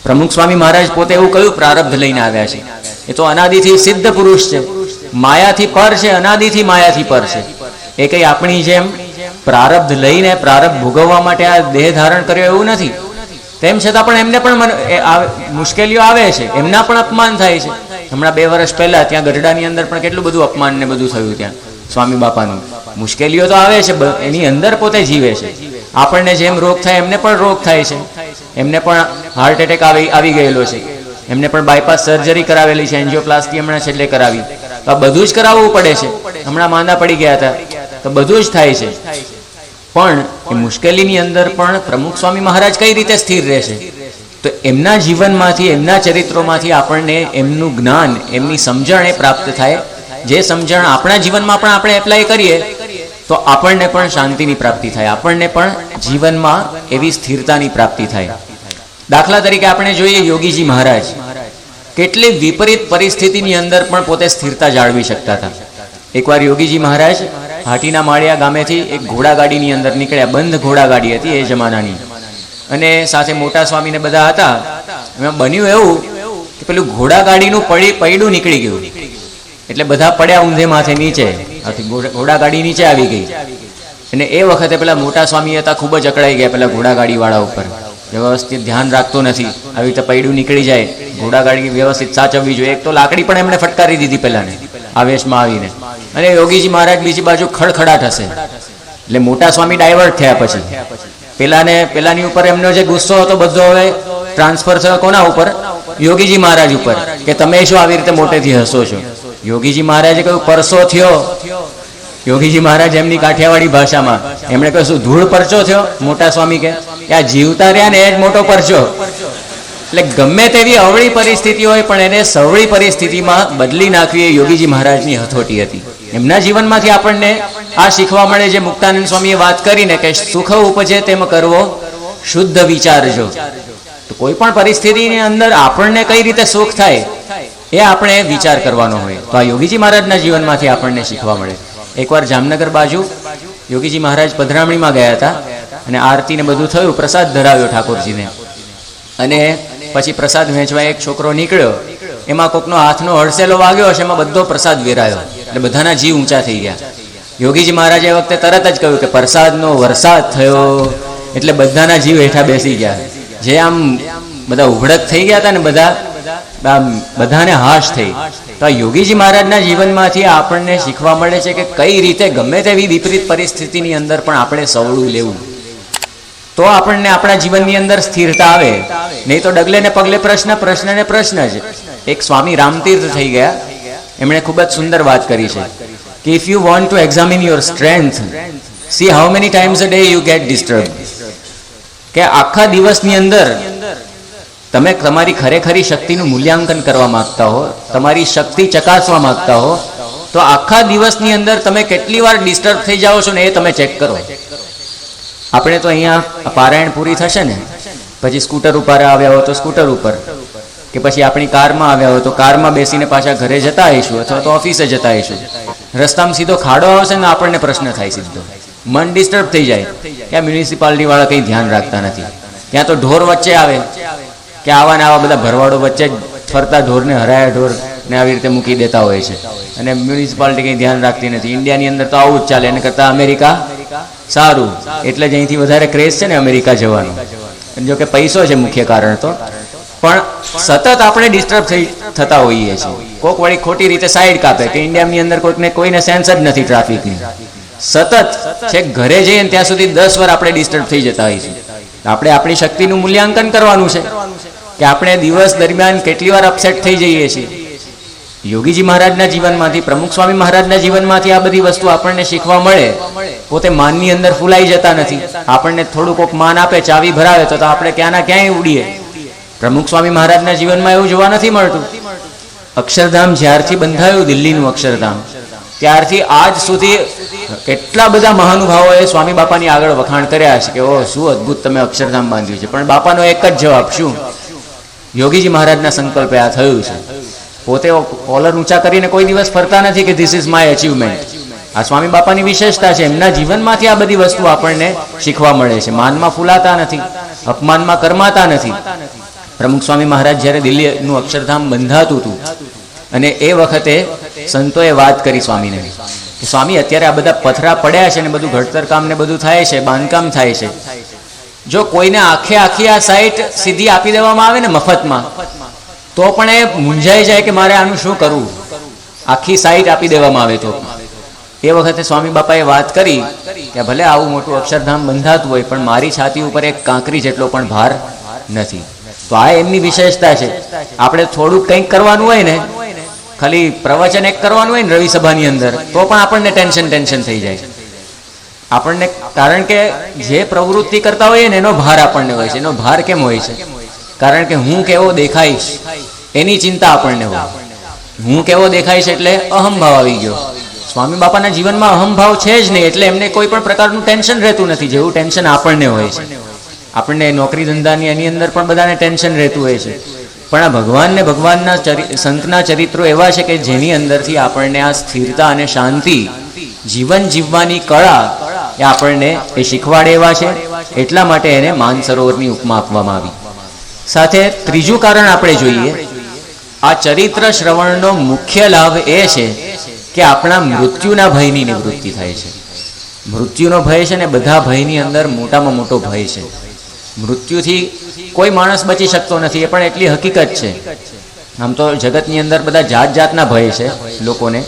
પ્રમુખ સ્વામી મહારાજ પોતે એવું કયું પ્રારબ્ધ લઈને આવ્યા છે? એ તો અનાદિથી સિદ્ધ પુરુષ છે, માયાથી પર છે, અનાદિથી માયાથી પર છે. એ કઈ આપણી જેમ પ્રારબ્ધ લઈને પ્રારબ્ધ ભોગવવા માટે આ દેહ ધારણ કર્યો એવું નથી. તેમ છતાં પણ એમને પણ મુશ્કેલીઓ આવે છે, એમના પણ અપમાન થાય છે. હમણાં 2 વર્ષ પહેલા ત્યાં ગઢડાની અંદર પણ કેટલું બધું અપમાન ને બધું થયું. ત્યાં સ્વામી બાપાનું મુશ્કેલીઓ તો આવે છે, એની અંદર પોતે જીવે છે. આપણને જેમ રોગ થાય એમને પણ રોગ થાય છે. એમને પણ હાર્ટ એટેક આવી ગયેલો છે. એમને પણ બાયપાસ સર્જરી કરાવેલી છે, એન્જિયોપ્લાસ્ટી હમણાં છેલ્લે કરાવી. તો આ બધું જ કરાવવું પડે છે. હમણાં માંદા પડી ગયા હતા તો બધું જ થાય છે. પણ એ મુશ્કેલીની અંદર પણ પ્રમુખ સ્વામી મહારાજ કઈ રીતે સ્થિર રહેશે? તો એમના જીવનમાંથી, એમના ચરિત્રોમાંથી આપણને એમનું જ્ઞાન, એમની સમજણ એ પ્રાપ્ત થાય. જે સમજણ આપણા જીવનમાં પણ આપણે એપ્લાય કરીએ તો આપણને પણ શાંતિની પ્રાપ્તિ થાય, આપણને પણ જીવનમાં એવી સ્થિરતાની પ્રાપ્તિ થાય. દાખલા તરીકે આપણે જોઈએ યોગીજી મહારાજ કેટલી વિપરીત પરિસ્થિતિની અંદર પણ પોતે સ્થિરતા જાળવી શકતા હતા. એકવાર યોગીજી મહારાજ હાટીના માળિયા ગામેથી એક ઘોડાગાડીની અંદર નીકળ્યા. બંધ ઘોડાગાડી હતી એ જમાનાની, અને સાથે મોટા સ્વામીને બધા હતા. એમાં બન્યું એવું કે પેલું ઘોડાગાડીનું પૈડું નીકળી ગયું. એટલે બધા પડ્યા ઊંધે માથે નીચે. ઘોડાગાડી નીચે આવી ગઈ. અને એ વખતે પેલા મોટા સ્વામી હતા, ખૂબ જ અકળાઈ ગયા પેલા ઘોડાગાડી વાળા ઉપર. વ્યવસ્થિત ધ્યાન રાખતો નથી, આવી રીતે પૈડું નીકળી જાય. ઘોડાગાડી વ્યવસ્થિત સાચવવી જોઈએ. એક તો લાકડી પણ એમને ફટકારી દીધી પેલાને આવેશમાં આવીને. અને યોગીજી મહારાજ બીજી બાજુ ખડખડાટ હશે. એટલે મોટા સ્વામી ડાયવર્ટ થયા. પછી પેલાની ઉપર એમનો જે ગુસ્સો હતો બધો હવે ટ્રાન્સફર થયો કોના ઉપર? યોગીજી મહારાજ ઉપર. કે તમે શું આવી રીતે મોટેથી હસો છો? યોગીજી મહારાજે કહ્યું પરસો થયો. યોગીજી મહારાજ એમની કાઠિયાવાડી ભાષામાં એમણે કહ્યું શું ધૂળ પરચો થયો? મોટા સ્વામી કે આ જીવતા રહ્યા ને એ જ મોટો પરચો. એટલે ગમે તેવી અવળી પરિસ્થિતિ હોય પણ એને સવળી પરિસ્થિતિમાં બદલી નાખવી એ યોગીજી મહારાજની હથોટી હતી. એમના જીવનમાંથી આપણને આ શીખવા મળે, જે મુક્તાનંદ સ્વામીએ વાત કરીને કે સુખ ઉપજે તેમ કરવો શુદ્ધ વિચારજો. તો કોઈ પણ પરિસ્થિતિની અંદર આપણને કઈ રીતે સુખ થાય એ આપણે વિચાર કરવાનો હોય. તો આ યોગીજી મહારાજના જીવનમાંથી આપણને શીખવા મળે. એકવાર જામનગર બાજુ યોગીજી મહારાજ પધરામણીમાં ગયા હતા અને આરતી ને બધું થયું, પ્રસાદ ધરાવ્યો ઠાકોરજીને. અને પછી પ્રસાદ વહેંચવા એક છોકરો નીકળ્યો. એમાં કોકનો હાથનો હડસેલો વાગ્યો હશે, એમાં બધો પ્રસાદ વેરાયો. એટલે બધાના જીવ ઊંચા થઈ ગયા. યોગીજી મહારાજે એ વખતે તરત જ કહ્યું કે પ્રસાદનો વરસાદ થયો. એટલે બધાના જીવ હેઠા બેસી ગયા. જે આમ બધા ઉભડક થઈ ગયા હતા ને બધાને હાશ થઈ. તો આ યોગીજી મહારાજના જીવનમાંથી આપણને શીખવા મળે છે કે કઈ રીતે ગમે તેવી વિપરીત પરિસ્થિતિની અંદર પણ આપણે સવળું લેવું. તો આપણને આપણા જીવનની અંદર સ્થિરતા આવે. નહીં તો ડગલે ને પગલે પ્રશ્ન પ્રશ્ન ને પ્રશ્ન જ. એક સ્વામી રામતીર્થ થઈ ગયા, એમણે ખૂબ જ સુંદર વાત કરી છે કે if you want to examine your strength, C how many times a day you get disturb. કે આખા દિવસની અંદર તમે તમારી ખરેખરી શક્તિનું મૂલ્યાંકન કરવા માંગતા હો, તમારી શક્તિ ચકાસવા માંગતા હો, તો આખા દિવસની અંદર તમે કેટલી વાર ડિસ્ટર્બ થઈ જાઓ છો ને એ તમે ચેક કરો. આપણે તો અહીંયા પારાયણ પૂરી થશે ને પછી સ્કૂટર ઉપર આવ્યા હોય તો સ્કૂટર ઉપર, કે પછી આપણી કારમાં આવ્યા હોય તો કારમાં બેસીને પાછા ઘરે જતા આવીશું અથવા તો ઓફિસે જતા આવીશું. રસ્તામાં સીધો ખાડો આવશે ને આપણને પ્રશ્ન થાય, સીધો મન ડિસ્ટર્બ થઈ જાય કે આ મ્યુનિસિપાલિટી વાળા કંઈ ધ્યાન રાખતા નથી. ત્યાં તો ઢોર વચ્ચે આવે કે આવા ને આવા બધા ભરવાડો વચ્ચે જ ફરતા ઢોરને હરાયા ઢોર ને આવી રીતે મૂકી દેતા હોય છે, અને મ્યુનિસિપાલિટી કંઈ ધ્યાન રાખતી નથી. ઇન્ડિયાની અંદર તો આવું જ ચાલે, એને કરતાં અમેરિકા સારું. એટલે જ અહીંથી વધારે ક્રેઝ છે ને અમેરિકા જવાનું. જો કે પૈસો છે મુખ્ય કારણ તો, પણ સતત આપણે ડિસ્ટર્બ થતા હોઈએ છીએ. કોઈક વળી ખોટી રીતે સાઈડ કાપે કે ઇન્ડિયાની અંદર કોઈને સેન્સ જ નથી ટ્રાફિકની. સતત છેક ઘરે જઈએ ને ત્યાં સુધી 10 વાર આપણે ડિસ્ટર્બ થઈ જતા હોઈશું. આપણે આપણી શક્તિનું મૂલ્યાંકન કરવાનું છે કે આપણે દિવસ દરમિયાન કેટલી વાર અપસેટ થઈ જઈએ છીએ. યોગીજી મહારાજના જીવનમાંથી, પ્રમુખ સ્વામી મહારાજના જીવનમાંથી આ બધી વસ્તુ આપણને શીખવા મળે. પોતે માનની અંદર ફૂલાઈ જતા નથી. આપણને થોડું કોક માન આપે, ચાવી ભરાવે તો આપણે ક્યાંના ક્યાંય ઉડીએ. પ્રમુખ સ્વામી મહારાજના જીવનમાં એવું જોવા નથી મળતું. અક્ષરધામ જ્યારથી બંધાયું, દિલ્હીનું અક્ષરધામ, ત્યારથી આજ સુધી કેટલા બધા મહાનુભાવોએ સ્વામી બાપાની આગળ વખાણ કર્યા છે કે ઓ શું અદ્ભુત તમે અક્ષરધામ બાંધ્યું છે. પણ બાપાનો એક જ જવાબ, શું? યોગીજી મહારાજના સંકલ્પે આ થયું છે. પોતે કોલર ઊંચા કરીને કોઈ દિવસ ફરતા નથી કે ધીસ ઇઝ માય અચીવમેન્ટ. આ સ્વામી બાપાની વિશેષતા છે. એમના જીવનમાંથી આ બધી વસ્તુ આપણને શીખવા મળે છે. માનમાં ફૂલાતા નથી, અપમાનમાં કરમાતા નથી. પ્રમુખ સ્વામી મહારાજ જ્યારે દિલ્હીનું અક્ષરધામ બંધાતું હતું અને એ વખતે સંતોએ વાત કરી સ્વામીને કે સ્વામી અત્યારે આ બધા પથરા પડ્યા છે ને બધું ઘડતર કામ ને બધું થાય છે, બાંધકામ થાય છે. જો કોઈને આખી આ સાઈટ સીધી આપી દેવામાં આવે ને મફતમાં, તો પણ એ મૂંઝાઈ જાય કે મારે આનું શું કરવું. આખી સાઈટ આપી દેવામાં આવે તો. એ વખતે સ્વામી બાપાએ વાત કરી કે ભલે આવું મોટું અક્ષરધામ બંધાતું હોય પણ મારી છાતી ઉપર એક કાંકરી જેટલો પણ ભાર નથી. તો આ એમની વિશેષતા છે. આપણે થોડુંક કંઈક કરવાનું હોય ને, ખાલી પ્રવચન એક કરવાનું હોય ને રવિ સભાની અંદર, તો પણ આપણને ટેન્શન થઈ જાય આપણને. કારણ કે જે પ્રવૃત્તિ કરતા હોઈએ ને એનો ભાર આપણને હોય છે. એનો ભાર કેમ હોય છે? કારણ કે હું કેવો દેખાઈશ એની ચિંતા આપણને હોય. હું કેવો દેખાઈશ એટલે અહમભાવ આવી ગયો. સ્વામી બાપાના જીવનમાં અહમભાવ છે જ નહીં, એટલે એમને કોઈ પણ પ્રકારનું ટેન્શન રહેતું નથી, જેવું ટેન્શન આપણને હોય છે. આપણને નોકરી ધંધાની એની અંદર પણ બધાને ટેન્શન રહેતું હોય છે. પણ આ ભગવાનને ભગવાનના સંતના ચરિત્રો એવા છે કે જેની અંદરથી આપણને આ સ્થિરતા અને શાંતિ, જીવન જીવવાની કળા એ આપણને એ શીખવાડે એવા છે. એટલા માટે એને માનસરોવરની ઉપમા આપવામાં આવી. સાથે ત્રીજું કારણ આપણે જોઈએ, આ ચરિત્ર શ્રવણનો મુખ્ય લાભ એ છે કે આપણા મૃત્યુના ભયની નિવૃત્તિ થાય છે. મૃત્યુનો ભય છે ને બધા ભયની અંદર મોટામાં મોટો ભય છે. મૃત્યુથી કોઈ માણસ બચી શકતો નથી, એ પણ એટલી હકીકત છે. આમ તો જગતની અંદર બધા જાતના ભય છે લોકોને.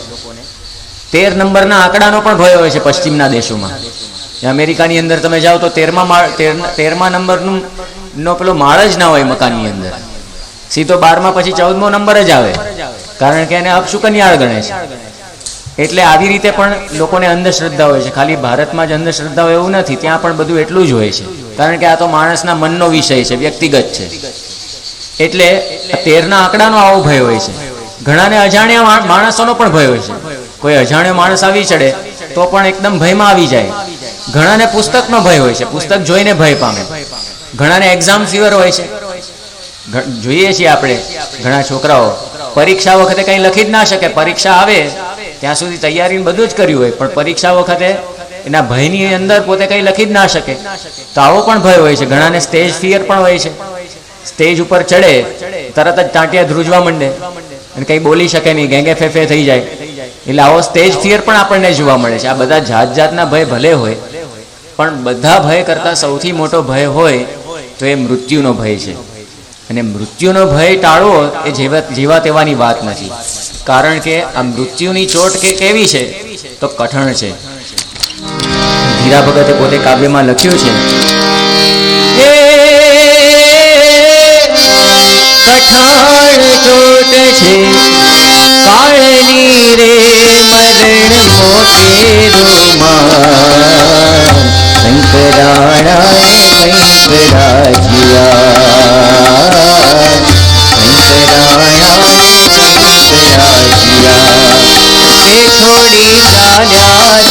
13 નંબરના આંકડાનો પણ ભય હોય છે પશ્ચિમના દેશોમાં. અમેરિકાની અંદર તમે જાઓ તો 13મા નંબરનો પેલો માળ જ ના હોય મકાનની અંદર. સીધો 12મા પછી 14મો નંબર જ આવે, કારણ કે એને અપશુકન્યાળ ગણે છે. એટલે આવી રીતે પણ લોકોને અંધશ્રદ્ધા હોય છે. ખાલી ભારતમાં જ અંધશ્રદ્ધા હોય એવું નથી, ત્યાં પણ બધું એટલું જ હોય છે. કારણ કે આ તો માણસના મનનો વિષય છે, વ્યક્તિગત છે. એટલે 13ના આંકડાનો આવો ભય હોય છે. ઘણાને અજાણ્યા માણસોનો પણ ભય હોય છે. કોઈ અજાણ્યો માણસ આવી ચડે તો પણ એકદમ ભયમાં આવી જાય. ઘણાને પુસ્તકનો ભય હોય છે, પુસ્તક જોઈને ભય પામે. ઘણાને એક્ઝામ ફીવર હોય છે. જોઈએ છીએ આપણે ઘણા છોકરાઓ પરીક્ષા વખતે કંઈ લખી જ ના શકે. પરીક્ષા આવે ત્યાં સુધી તૈયારી બધું જ કર્યું હોય, પણ પરીક્ષા વખતે એના ભયની અંદર પોતે કંઈ લખી જ ના શકે. તો આવો પણ ભય હોય છે. ઘણાને સ્ટેજ ફિયર પણ હોય છે. સ્ટેજ ઉપર ચડે તરત જ ટાંટિયા ધ્રુજવા માંડે અને કંઈ બોલી શકે નહીં, ગેંગે ફેફે થઈ જાય. એટલે આવો સ્ટેજ ફિયર પણ આપણને જોવા મળે છે. આ બધા જાતના ભય ભલે હોય, પણ બધા ભય કરતાં સૌથી મોટો ભય હોય તો એ મૃત્યુનો ભય છે. અને મૃત્યુનો ભય ટાળવો એ જેવા તેવાની વાત નથી. કારણ કે આ મૃત્યુની ચોટ કે કેવી છે તો કઠણ છે. ધીરા ભગતે પોતે કાવ્યમાં લખ્યું છે છે કાળની રે મરણ મોટેરુમાં શંકરાણાએ કંઈક રાજીયા શંકરાણાએ કંઈક રાજીયા તે છોડી ચાલ્યા સંસાર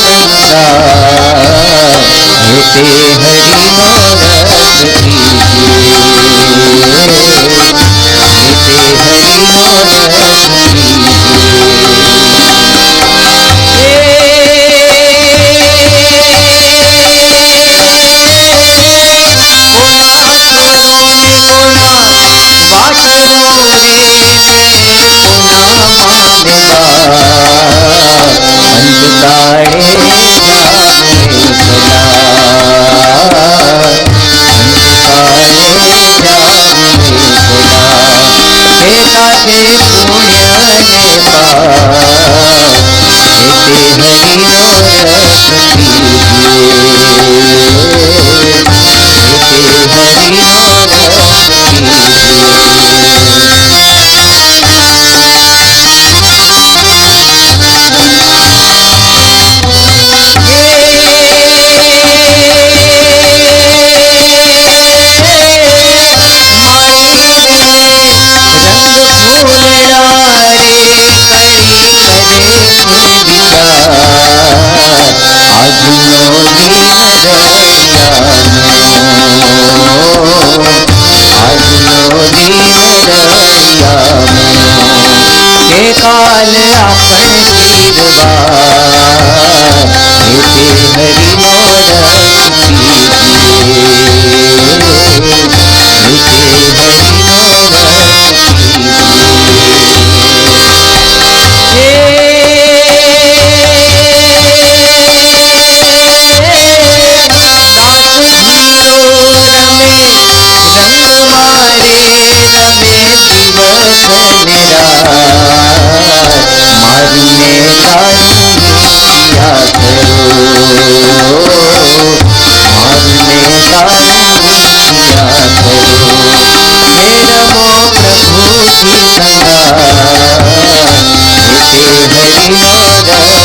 તે હરિનો રસ કાલ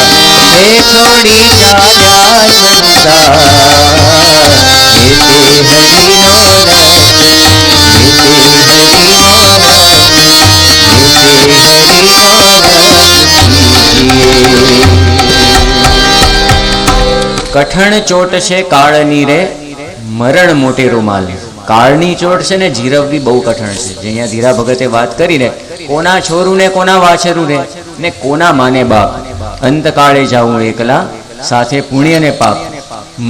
આપણ કઠણ ચોટ છે કાળની રે મરણ મોટી રૂમાલ. કાળની ચોટ છે ને જીરવવી બહુ કઠણ છે. જે અહીંયા ધીરા ભગતે વાત કરીને કોના છોરું ને કોના વાછરું રે ને કોના માને બાપ, અંતકાળે જાઉં એકલા સાથે પુણ્ય ને પાપ.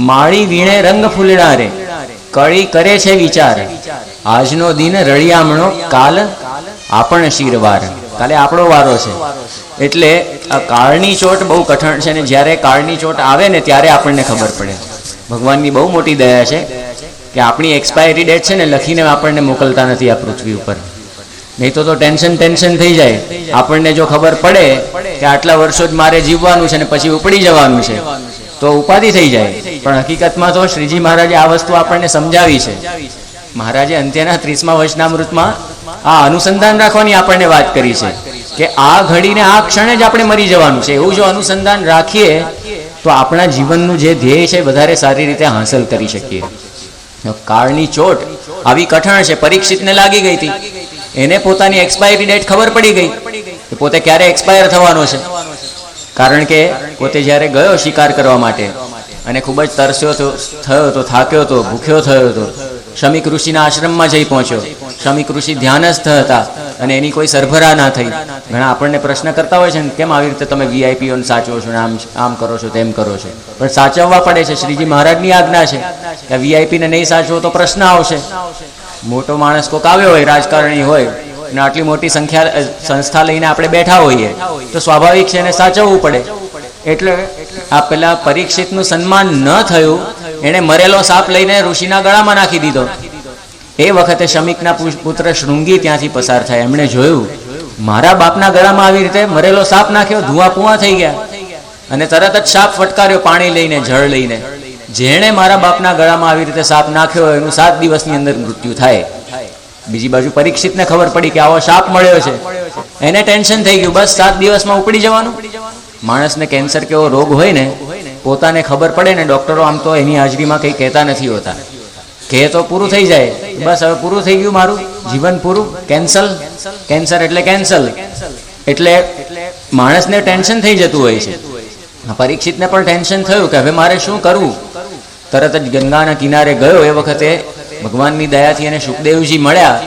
માળી વીણે રંગ ફૂલડા રે કળી કરે છે વિચાર, આજનો દિન રળિયામણો કાલ આપણ શિરવાર. કાલે આપણો વારો છે. એટલે આ કાળની ચોટ બહુ કઠણ છે. ને જ્યારે કાળની ચોટ આવે ને ત્યારે આપણને ખબર પડે. ભગવાનની બહુ મોટી દયા છે કે આપણી એક્સપાયરી ડેટ છે ને લખીને આપણને મોકલતા નથી આ પૃથ્વી ઉપર. નહીં તો ટેન્શન થઈ જાય. આપણને જો ખબર પડે કે આટલા વર્ષો જ મારે જીવવાનું છે ને પછી ઉપડી જવાનું છે તો ઉપાધિ થઈ જાય. પણ હકીકતમાં તો શ્રીજી મહારાજે આ વસ્તુ આપણને સમજાવી છે. મહારાજે અંત્યના 30મા વચનામૃતમાં આ અનુસંધાન રાખવાની આપણને વાત કરી છે કે આ ઘડીને આ ક્ષણે જ આપણે મરી જવાનું છે. એવું જો અનુસંધાન રાખીએ તો આપણા જીવનનું જે ધ્યેય છે વધારે સારી રીતે હાંસલ કરી શકીએ. કાળની ચોટ આવી કઠણ છે. પરીક્ષિતને લાગી ગઈ હતી. એને પોતાની એક્સપાયરી ડેટ ખબર પડી ગઈ કે પોતે ક્યારે એક્સપાયર થવાનો છે. કારણ કે પોતે જ્યારે ગયો શિકાર કરવા માટે અને ખૂબ જ તરસ્યો થયો હતો, થાક્યો હતો, ભૂખ્યો થયો હતો, શમિક ઋષિના આશ્રમમાં જઈ પહોંચ્યો. શમિક ઋષિ ધ્યાનસ્થ હતા અને એની કોઈ સરભરા ના થઈ. ઘણા આપણને પ્રશ્ન કરતા હોય છે ને કેમ આવી રીતે તમે વીઆઈપીઓને સાચવો છો ને આમ કરો છો તેમ કરો છો. પણ સાચવવા પડે છે. શ્રીજી મહારાજની આજ્ઞા છે કે વીઆઈપીને નહીં સાચવો તો પ્રશ્ન આવશે. મોટો માણસ કોક આવ્યો હોય, રાજકારણી હોય, અને આટલી મોટી સંસ્થા લઈને આપણે બેઠા હોઈએ તો સ્વાભાવિક છે એને સાચવવું પડે. એટલે આ પેલા પરીક્ષિતનું સન્માન ન થયું, એણે મરેલો સાપ લઈને ઋષિના ગળામાં નાખી દીધો. એ વખતે શમીકના પુત્ર શૃંગી ત્યાંથી પસાર થાય. એમણે જોયું મારા બાપના ગળામાં આવી રીતે મરેલો સાપ નાખ્યો, ધુઆ પુઆ થઈ ગયા, અને તરત જ સાપ ફટકાર્યો પાણી લઈને, જળ લઈને. જેણે મારા બાપના ગળામાં આવી રીતે સાપ નાખ્યો એનું 7 દિવસની અંદર મૃત્યુ થાય. બીજી બાજુ પરીક્ષિતને ખબર પડી કે આવો સાપ મળ્યો છે, એને ટેન્શન થઈ ગયું, બસ 7 દિવસમાં ઉપડી જવાનું. માણસને કેન્સર કેવો રોગ હોય ને, પોતાને ખબર પડે ને, ડોક્ટરો આમ તો એની હાજરીમાં કંઈ કહેતા નથી હોતા, કહે તો પૂરું થઈ જાય, બસ હવે પૂરું થઈ ગયું, મારું જીવન પૂરું, કેન્સર એટલે કેન્સલ. એટલે માણસને ટેન્શન થઈ જતું હોય છે. પરીક્ષિતને પણ ટેન્શન થયું કે હવે મારે શું કરવું. તરત જ ગંગાના કિનારે ગયો. એ વખતે ભગવાનની દયાથી એને સુખદેવજી મળ્યા.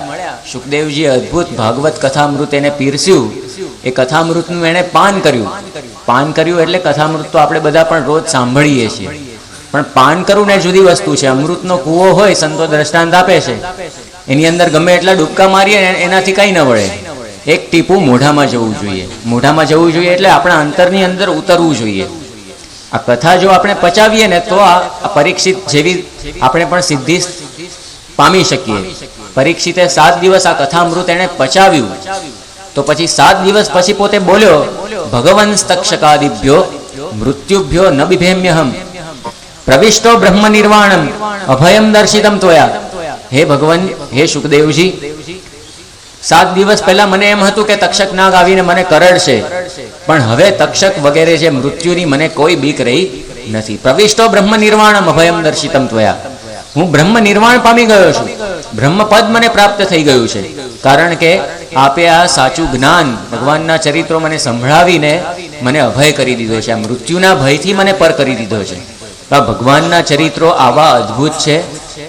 સુખદેવજીએ અદ્ભુત ભાગવત કથામૃત એને પીરસ્યું. એ કથામૃતનું એણે પાન કર્યું એટલે કથામૃત તો આપણે બધા પણ રોજ સાંભળીએ છીએ, પણ પાન કરવું ને જુદી વસ્તુ છે. અમૃતનો કૂવો હોય, સંતો દ્રષ્ટાંત આપે છે, એની અંદર ગમે એટલા ડૂબકા મારીએ એનાથી કંઈ ન વળે. એક ટીપું મોઢામાં જવું જોઈએ. મોઢામાં જવું જોઈએ એટલે આપણા અંતરની અંદર ઉતરવું જોઈએ. આ કથા જો આપણે પચાવીએ ને તો આ પરીક્ષિત જેવી આપણે પણ સિદ્ધિ પામી શકીએ. પરીક્ષિતે 7 દિવસ આ કથામૃત એને પચાવ્યું, તો પછી 7 દિવસ પછી પોતે બોલ્યો, ભગવન તક્ષકાદિભ્યો મૃત્યુભ્યો ન બિભેમ્યહમ પ્રવિષ્ટો બ્રહ્મ નિર્વાણમ અભયમ દર્શિતમ ત્વયા. હે ભગવાન, હે સુખદેવજી, 7 દિવસ પહેલા મને એમ હતું કે તક્ષક નાગ આવીને મને કરડશે, પણ હવે તક્ષક વગેરે જે મૃત્યુની મને કોઈ બીક રહી નથી. પ્રવિષ્ટો બ્રહ્મ નિર્વાણમ અભયમ દર્શિતમ ત્વયા. હું બ્રહ્મ નિર્વાણ પામી ગયો છું, બ્રહ્મ પદ મને પ્રાપ્ત થઈ ગયું છે, કારણ કે આપે આ સાચું જ્ઞાન, ભગવાનના ચરિત્રો મને સંભળાવીને મને અભય કરી દીધો છે. આ મૃત્યુના ભયથી મને પર કરી દીધો છે. આ ભગવાનના ચરિત્રો આવા અદ્ભુત છે.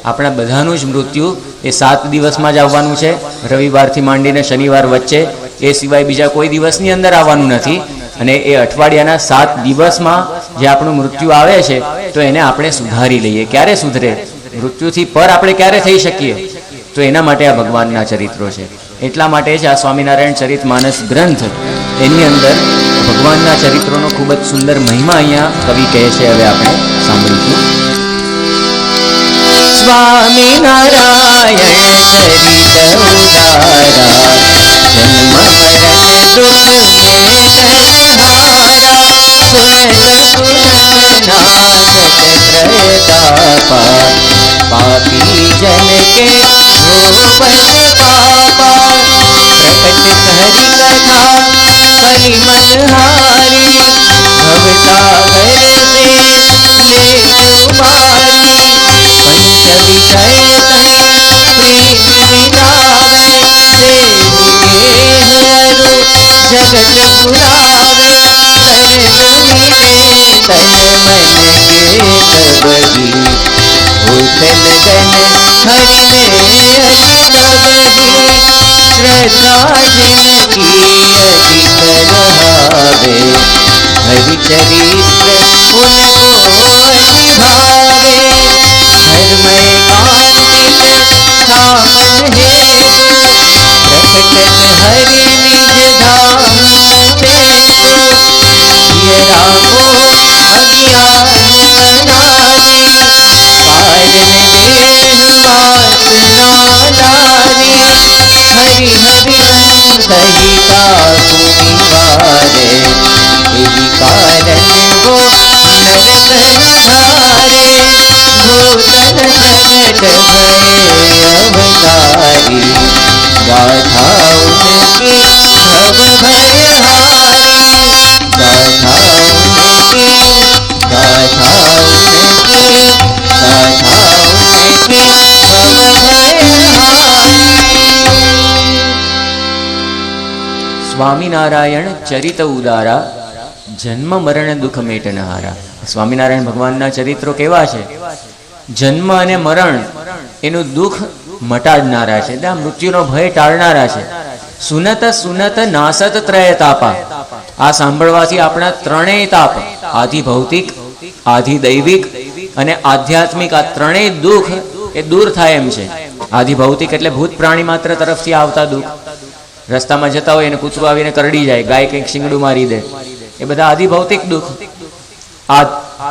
આપણા બધાનું જ મૃત્યુ એ 7 દિવસમાં જ આવવાનું છે, રવિવારથી માંડીને શનિવાર વચ્ચે, એ સિવાય બીજા કોઈ દિવસની અંદર આવવાનું નથી. અને એ અઠવાડિયાના 7 દિવસમાં જે આપણું મૃત્યુ આવે છે તો એને આપણે સુધારી લઈએ. ક્યારે સુધરે? મૃત્યુથી પર આપણે ક્યારે થઈ શકીએ? તો એના માટે આ ભગવાનના ચરિત્રો છે. એટલા માટે જ આ સ્વામિનારાયણ ચરિતમાનસ ગ્રંથ, એની અંદર ભગવાનના ચરિત્રોનો ખૂબ જ સુંદર મહિમા અહીંયા કવિ કહે છે. હવે આપણે સાંભળીશું. સ્વામિનારાયણ ચરિત ઉદારા, જન્મ મરણ દુઃખ પાપી જન કે ભૂપત પાપા, પ્રકટ હરિ કથા પરિમલહારી, ભવસાગર સે લે ઉબારી, પંચ વિષય પ્રેમ વિનાવે, જગત પુરાવે, સર્વ મિલે તન મન કે તબહી, ઉથલ ગન હરિને અલિતબહી, શ્રદ્ધા જિનકી અધિક રહાવે, હરિચરિત્ર ઉनको અતિભાવે, ધર્મય કાંતિક સ્થાપન હેતુ, પ્રકટત હરિ નિજ ધામ પેતુ, ય રાખો અજ્ઞાન અનાદિ, પારન દેહ વાસના લારી, હરિ હરિ સહિતા કુનિવારે, એવી કારણ વો નરક ધારે, ભૂતલ પ્રગટ ભય અવતારી, ગાથા ઉનકી ભવ ભયહારી, ગાથા ઉનકી, ગાથા ઉનકી, ગાથા ઉનકી ભવ ભયહારી. સ્વામિનારાયણ ચરિત ઉદારા, જન્મ મરણ દુઃખ મેટનહારા. સ્વામિનારાયણ ભગવાનના ચરિત્રો કેવા છે? જન્મ અને મરણ એનું દુઃખ મટાડનારા છે, મૃત્યુનો ભય ટાળનારા છે. સુનત સુનત નાસત ત્રય તાપા. આ સાંભળવાથી આપણા ત્રણેય તાપ, આધિ ભૌતિક, આધિ દૈવિક અને આધ્યાત્મિક, આ ત્રણેય દુઃખ એ દૂર થાય એમ છે. આધિ ભૌતિક એટલે ભૂત પ્રાણી માત્ર તરફથી આવતા દુઃખ, રસ્તામાં જતા હોય એને કૂતરું આવીને કરડી જાય, ગાય કંઈક શિંગડું મારી દે, એ બધા આદિ ભૌતિક દુઃખ. આ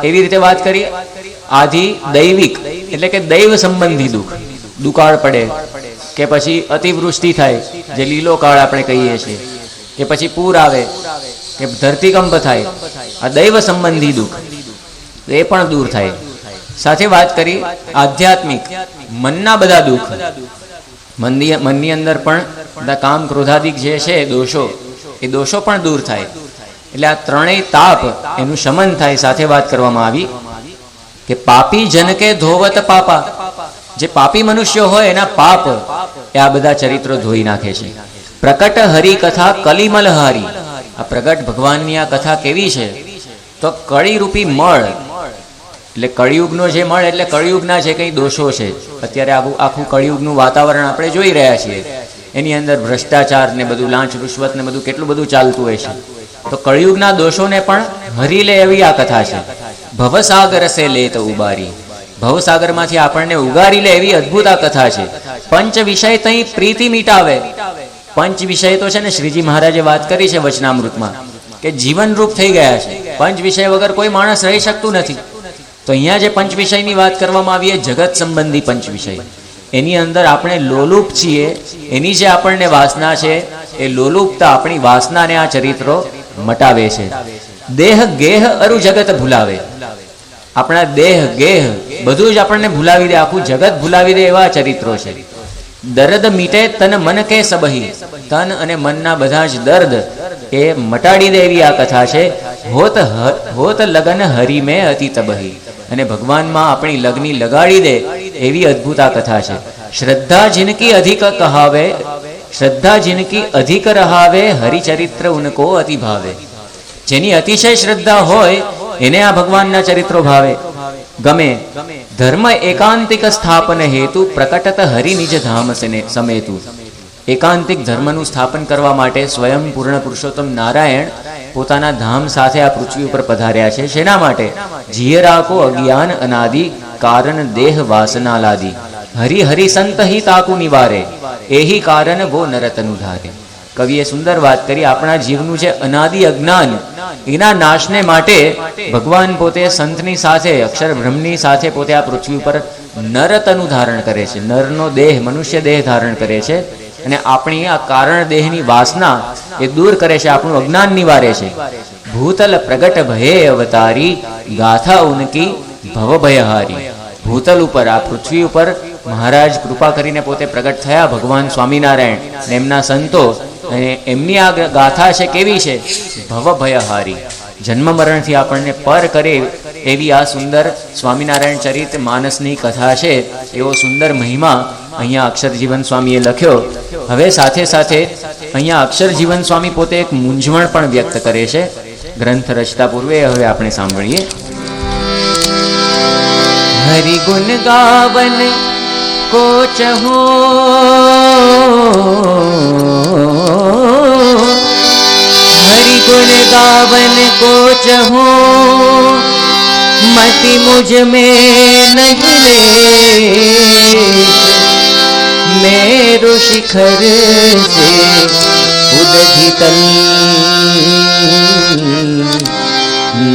એવી રીતે વાત કરીએ. આદિ દૈવિક એટલે કે દૈવ સંબંધી દુઃખ, દુકાળ પડે કે પછી અતિવૃષ્ટિ થાય જે લીલો કાળ આપણે કહીએ છીએ, કે પછી પૂર આવે કે ધરતીકંપ થાય, આ દૈવ સંબંધી દુઃખ એ પણ દૂર થાય. સાથે વાત કરી આધ્યાત્મિક મનના બધા દુઃખ, મનની અંદર પણ બધા કામ ક્રોધાદિક જે છે દોષો, એ દોષો પણ દૂર થાય. એટલે આ ત્રણેય તાપ એનું શમન થાય. સાથે વાત કરવામાં આવી કે પાપી જનકે ધોવત પાપા, જે પાપી મનુષ્યો હોય એના પાપ એ આ બધા ચરિત્રો ધોઈ નાખે છે. પ્રકટ હરિ કથા કલિમલ હારી, આ પ્રગટ ભગવાનની આ કથા કેવી છે તો કળીરૂપી મળ, એટલે કળિયુગનો જે મળ એટલે કળિયુગના જે કંઈ દોષો છે, અત્યારે આખું કળિયુગનું વાતાવરણ આપણે જોઈ રહ્યા છીએ, એની અંદર ભ્રષ્ટાચાર ને બધું, લાંચ રૂશ્વત ને બધું કેટલું બધું ચાલતું હોય છે. તો કળિયુગના દોષોને પણ હરી લે એવી આ કથા છે. ભવસાગર સે લેત ઉબારી, ભવસાગરમાંથી આપણને ઉગારી લે એવી અદ્ભુત આ કથા છે. પંચ વિષય તઈ પ્રીતિ મિટાવે, પંચ વિષય તો છે ને શ્રીજી મહારાજે વાત કરી છે વચનામૃતમાં કે જીવનરૂપ થઈ ગયા છે. પંચ વિષય વગર કોઈ માણસ રહી શકતું નથી. તો અહીંયા જે પંચ વિષયની વાત કરવામાં આવી એ જગત સંબંધી પંચ વિષય, એની અંદર આપણે લોલુપ છીએ, એની જે આપણને વાસના છે એ લોલુપતા આપણી વાસનાને આ ચરિત્રો મટાવે છે. દેહ ગેહ અરુ જગત ભૂલાવે, આપણા દેહ ગેહ બધું જ આપણને ભૂલાવી દે, આખું જગત ભૂલાવી દે એવા ચરિત્રો છે. દર્દ મીટે તન મન કે સબહી, તન અને મનના બધા જ દર્દ એ મટાડી દે એવી આ કથા છે. હોત લગન હરી મેં અતિ તબહી, અને ભગવાનમાં આપણી લગ્ની લગાડી દે એવી અદ્ભુત આ કથા છે. શ્રદ્ધા જિનકી અધિક કહાવે, શ્રદ્ધા જિનકી અધિક રહાવે, હરિચરિત્ર ઉनको અતિ ભાવે, જેની અતિશય શ્રદ્ધા હોય એને આ ભગવાનના ચરિત્રો ભાવે, ગમે. ધર્મ એકાંતિક સ્થાપન હેતુ પ્રકટત હરિ નિજ ધામ સમેતુ, એકાંતિક ધર્મનું સ્થાપન કરવા માટે સ્વયં પૂર્ણ પુરુષોત્તમ નારાયણ પોતાના ધામ સાથે આ પૃથ્વી ઉપર પધાર્યા છે. શેના માટે? જીય રાખો અજ્ઞાન અનાદિ, કારણ દેહ વાસના લાદી, હરિ હરિ સંત હિ તાકુ નિવારે, એહી કારણ વો નરતનુ ધારે. કવિએ સુંદર વાત કરી. આપણા જીવનું જે અનાદિ અજ્ઞાન એના નાશને માટે ભગવાન પોતે સંતની સાથે, અક્ષર બ્રહ્મની સાથે પોતે આ પૃથ્વી ઉપર નરતનું ધારણ કરે છે, નરનો દેહ, મનુષ્ય દેહ ધારણ કરે છે, અને આપણી આ કારણ દેહની વાસના એ દૂર કરે છે, આપણું અજ્ઞાન નિવારે છે. ભૂતલ પ્રગટ ભયે અવતારી, ગાથા ઉનકી ભવ ભયહારી. ભૂતલ ઉપર, આ પૃથ્વી ઉપર મહારાજ કૃપા કરીને પોતે પ્રગટ થયા, ભગવાન સ્વામિનારાયણ ને એમના સંતો, અને એમની આ ગાથા છે કેવી છે? ભવ ભયહારી, જન્મ મરણથી આપણને પર કરે એવી આ સુંદર સ્વામિનારાયણ ચરિત માનસની કથા છે. એવો સુંદર મહિમા અહીંયા અક્ષરજીવન સ્વામીએ લખ્યો. હવે સાથે સાથે અહીંયા અક્ષરજીવન સ્વામી પોતે એક મૂંઝવણ પણ વ્યક્ત કરે છે ગ્રંથ રચતા પૂર્વે. હવે આપણે સાંભળીએ. હરિગુણ ગાવન કો ચહો, હરિગુણ ગાવન કો ચહો, मति मुझ में नहीं ले, मेरु शिखर से उदधि तल,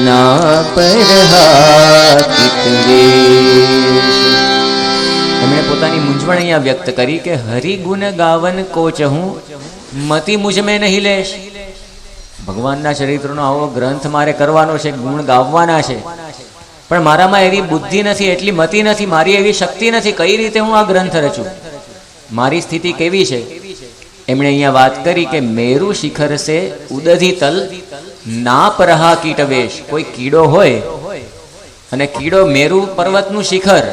ना परहाकित वेश. એમણે પોતાની મૂંઝવણ અહીંયા વ્યક્ત કરી કે હરિગુણ ગાવન કો ચહું, મતિ મુझ में नहीं लेश. ભગવાનના ચરિત્રનો આવો ગ્રંથ મારે કરવાનો છે, ગુણ ગાવવાના છે, પણ મારામાં એવી બુદ્ધિ નથી, એટલી મતિ નથી, મારી એવી શક્તિ નથી, કઈ રીતે હું આ ગ્રંથ રચું, મારી સ્થિતિ કેવી છે? એમણે અહીંયા વાત કરી કે મેરુ શિખર સે ઉદધિ તલ, ના પરહા કીટવેશ. કોઈ કીડો હોય અને કીડો મેરુ પર્વતનું શિખર,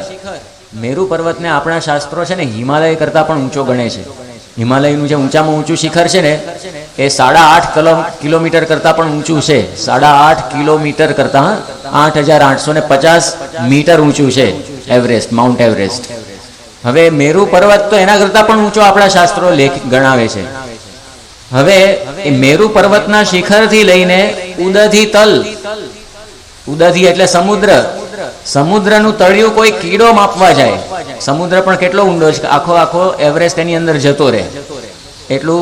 મેરુ પર્વતને આપણા શાસ્ત્રો છે ને હિમાલય કરતા પણ ઊંચો ગણે છે. હિમાલયનું જે ઊંચામાં ઊંચું શિખર છે ને એ 8.5 કિલોમીટર કરતાં પણ ઊંચું છે. 8.5 કિલોમીટર કરતાં 8,850 મીટર ઊંચું છે એવરેસ્ટ, માઉન્ટ એવરેસ્ટ. હવે મેરુ પર્વત તો એના કરતાં પણ ઊંચો આપણા શાસ્ત્રો ગણાવે છે. હવે એ મેરુ પર્વતના શિખરથી લઈને ઉદધિ તલ, ઉદધિ એટલે સમુદ્ર, સમુદ્રનું તળિયું કોઈ કીડો માપવા જાય, સમુદ્ર પણ કેટલો ઊંડો છે, આખો એવરેસ્ટ એની અંદર જતો રહે, એટલું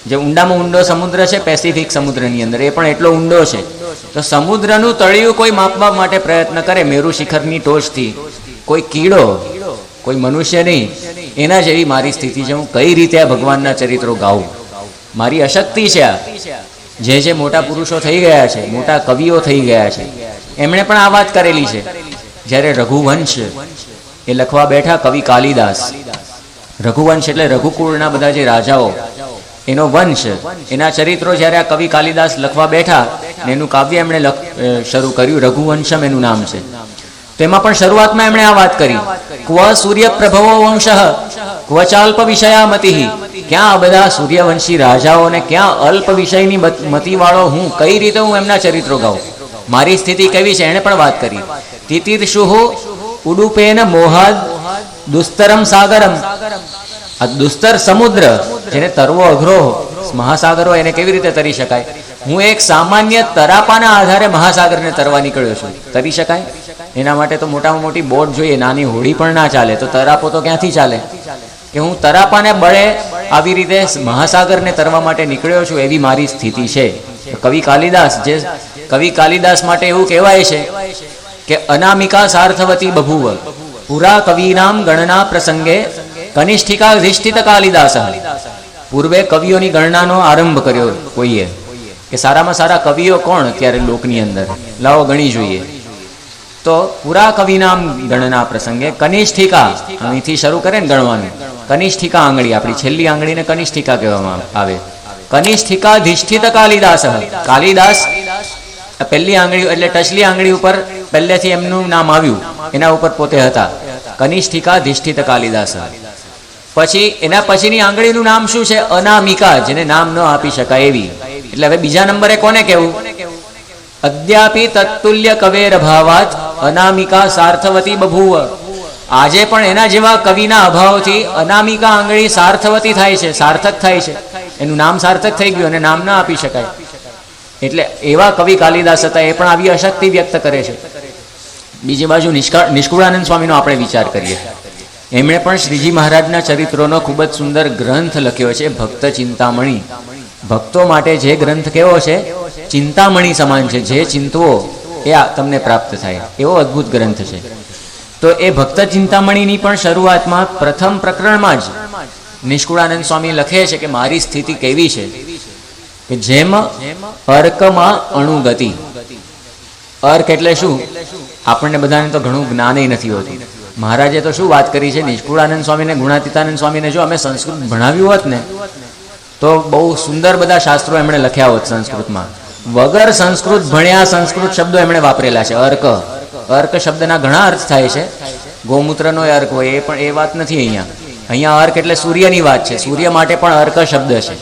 જે ઊંડામાં ઊંડો સમુદ્ર છે પેસિફિક સમુદ્રની અંદર, એ પણ એટલો ઊંડો છે. તો સમુદ્રનું તળિયું કોઈ માપવા માટે પ્રયત્ન કરે મેરુ શિખરની ટોચથી, કોઈ કીડો, કોઈ મનુષ્ય નહીં, એના જેવી મારી સ્થિતિ છે. હું કઈ રીતે આ ભગવાનના ચરિત્રો ગાઉં? મારી અશક્તિ છે. આ જે મોટા પુરુષો થઈ ગયા છે, મોટા કવિઓ થઈ ગયા છે, એમણે પણ આ વાત કરેલી છે. જ્યારે રઘુવંશ એ લખવા બેઠા કવિ કાલિદાસ, રઘુવંશ એટલે રઘુકુળના બધા જે રાજાઓ, એનો વંશ, એના ચરિત્રો જ્યારે આ કવિ કાલિદાસ લખવા બેઠા ને એનું કાવ્ય એમણે શરૂ કર્યું, રઘુવંશમ એનું નામ છે. તેમાં પણ શરૂઆતમાં એમણે આ વાત કરી, ક્વ સૂર્ય પ્રભવો વંશ ક્વ ચાલ્પ વિષયામતિ. ક્યાં આ બધા સૂર્યવંશી રાજાઓને ક્યાં અલ્પ વિષયની મતિવાળો હું, કઈ રીતે હું એમના ચરિત્રો ગાઉં? મારી સ્થિતિ કેવી છે એણે પણ વાત કરી. તિતિર્ષુહુ ઉડુપેન મોહાદ દુસ્તરમ સાગરમ. આ દુસ્તર સમુદ્ર, જેને તરવો અઘરો મહાસાગર હોય, એને કેવી રીતે તરી શકાય? હું એક સામાન્ય તરાપાના આધારે મહાસાગરને તરવા નીકળ્યો છું. તરી શકાય? એના માટે તો મોટામાં મોટી બોટ જોઈએ, નાની હોડી પણ ના ચાલે. તો તરાપો તો ક્યાંથી ચાલે? કે હું તરાપાને બળે આવી રીતે મહાસાગરને તરવા માટે નીકળ્યો છું, એવી મારી સ્થિતિ છે. કવિ કાલિદાસ, જે કવિ કાલિદાસ માટે એવું કહેવાય છે કે અનામિકા સાર્થવતી બભુવ પુરા કવિનામ ગણના પ્રસંગે કનિષ્ઠિકા અધિષ્ઠિત કાલિદાસ. પૂર્વે કવિઓની ગણનાનો આરંભ કર્યો કોઈએ કે સારામાં સારા કવિઓ કોણ અત્યારે લોકની અંદર, લાવો ગણી જોઈએ. તો પુરા કવિનામ ગણના પ્રસંગે કનિષ્ઠિકા, અહીંથી શરૂ કરે ને ગણવાનું, કનિષ્ઠિકા આંગળી, આપણી છેલ્લી આંગળીને કનિષ્ઠિકા કહેવામાં આવે. કનિષ્ઠિકા અધિષ્ઠિત કાલિદાસ. કાલિદાસ પહેલી આંગળી એટલે ટચલી આંગળી ઉપર પહેલેથી એમનું નામ આવ્યું, એના ઉપર પોતે હતા, કનિષ્ઠિકા અધિષ્ઠિત કાલિદાસ. પછી એના પછીની આંગળીનું નામ શું છે? અનામિકા, જેને નામ ન આપી શકાય એવી. એટલે હવે બીજા નંબરે કોને કહેવું? અદ્યાપી તત્તુલ્ય કવેર ભાવાત અનામિકા સાર્થવતી બભુવ. આજે પણ એના જેવા કવિના અભાવથી અનામિકા આંગળી સાર્થવતી થાય છે, સાર્થક થાય છે. એનું નામ સાર્થક થઈ ગયું અને નામ ના આપી શકાય. એટલે એવા કવિ કાલિદાસ હતા, એ પણ આવી અશક્તિ વ્યક્ત કરે છે. બીજી બાજુ નિષ્કુળાનંદ સ્વામીનો આપણે વિચાર કરીએ. એમણે પણ શ્રીજી મહારાજના ચરિત્રોનો ખૂબ જ સુંદર ગ્રંથ લખ્યો છે, ભક્ત ચિંતામણી. ભક્તો માટે જે ગ્રંથ કેવો છે? ચિંતામણી સમાન છે. જે ચિંતવો એ તમને પ્રાપ્ત થાય, એવો અદ્ભુત ગ્રંથ છે. તો એ ભક્ત ચિંતામણીની પણ શરૂઆતમાં પ્રથમ પ્રકરણમાં જ નિષ્કુળાનંદ સ્વામી લખે છે કે મારી સ્થિતિ કેવી છે, કે જેમ અર્કમાં અણુગતિ. અર્ક એટલે શું? આપણને બધાને તો ઘણું જ્ઞાન નથી હોતું. મહારાજે તો શું વાત કરી છે? નિષ્કુળાનંદ સ્વામીને, ગુણાતીતાનંદ સ્વામીને જો અમે સંસ્કૃત ભણાવ્યું હોત ને તો બહુ સુંદર બધા શાસ્ત્રો એમણે લખ્યા હોત સંસ્કૃતમાં. વગર સંસ્કૃત ભણ્યા સંસ્કૃત શબ્દો એમણે વાપરેલા છે. અર્ક, અર્ક શબ્દના ઘણા અર્થ થાય છે. ગૌમૂત્રનો અર્ક હોય, એ પણ એ વાત નથી અહીંયા. અહીંયા અર્ક એટલે સૂર્યની વાત છે. સૂર્ય માટે પણ અર્ક શબ્દ છે.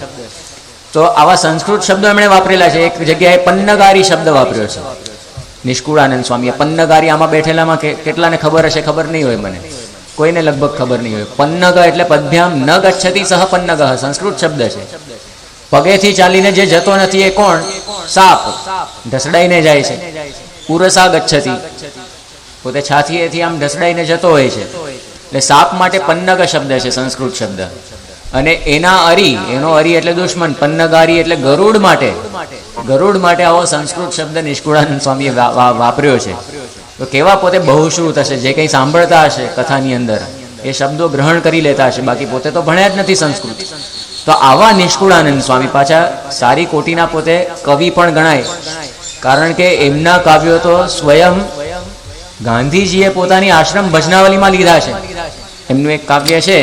તો આવા સંસ્કૃત શબ્દો એમણે વાપરેલા છે. એક જગ્યાએ પન્નગારી શબ્દ વાપર્યો છે નિષ્કુળાનંદ સ્વામીએ. પન્નગારી, આમાં બેઠેલામાં કેટલાને ખબર હશે? ખબર નહીં હોય મને, કોઈને લગભગ ખબર નહીં હોય. પન્નગ એટલે પદ્ભ્યામ ન ગચ્છતિ સહ પન્નગ, સંસ્કૃત શબ્દ છે. પગેથી ચાલીને જે જતો નથી એ કોણ? સાપ, ઢસડાઈને જાય છે. પુરસા ગચ્છતિ, પોતે છાતીએથી આમ ઢસડાઈને જતો હોય છે. એટલે સાપ માટે પન્નગ શબ્દ છે, સંસ્કૃત શબ્દ. અને એના અરી, એનો અરી એટલે દુશ્મન. પન્નગારી એટલે ગરુડ માટે, ગરુડ માટે આવો સંસ્કૃત શબ્દ નિષ્કુળાનંદ સ્વામીએ વાપર્યો છે. તો કેવા પોતે બહુશ્રુત હશે, જે કંઈ સાંભળતા હશે કથાની અંદર એ શબ્દો ગ્રહણ કરી લેતા હશે, બાકી પોતે તો ભણ્યા જ નથી સંસ્કૃત. તો આવા નિષ્કુળાનંદ સ્વામી પાછા સારી કોટીના પોતે કવિ પણ ગણાય, કારણ કે એમના કાવ્યો તો સ્વયં ગાંધીજીએ પોતાની આશ્રમ ભજનાવલીમાં લીધા છે. એમનું એક કાવ્ય છે,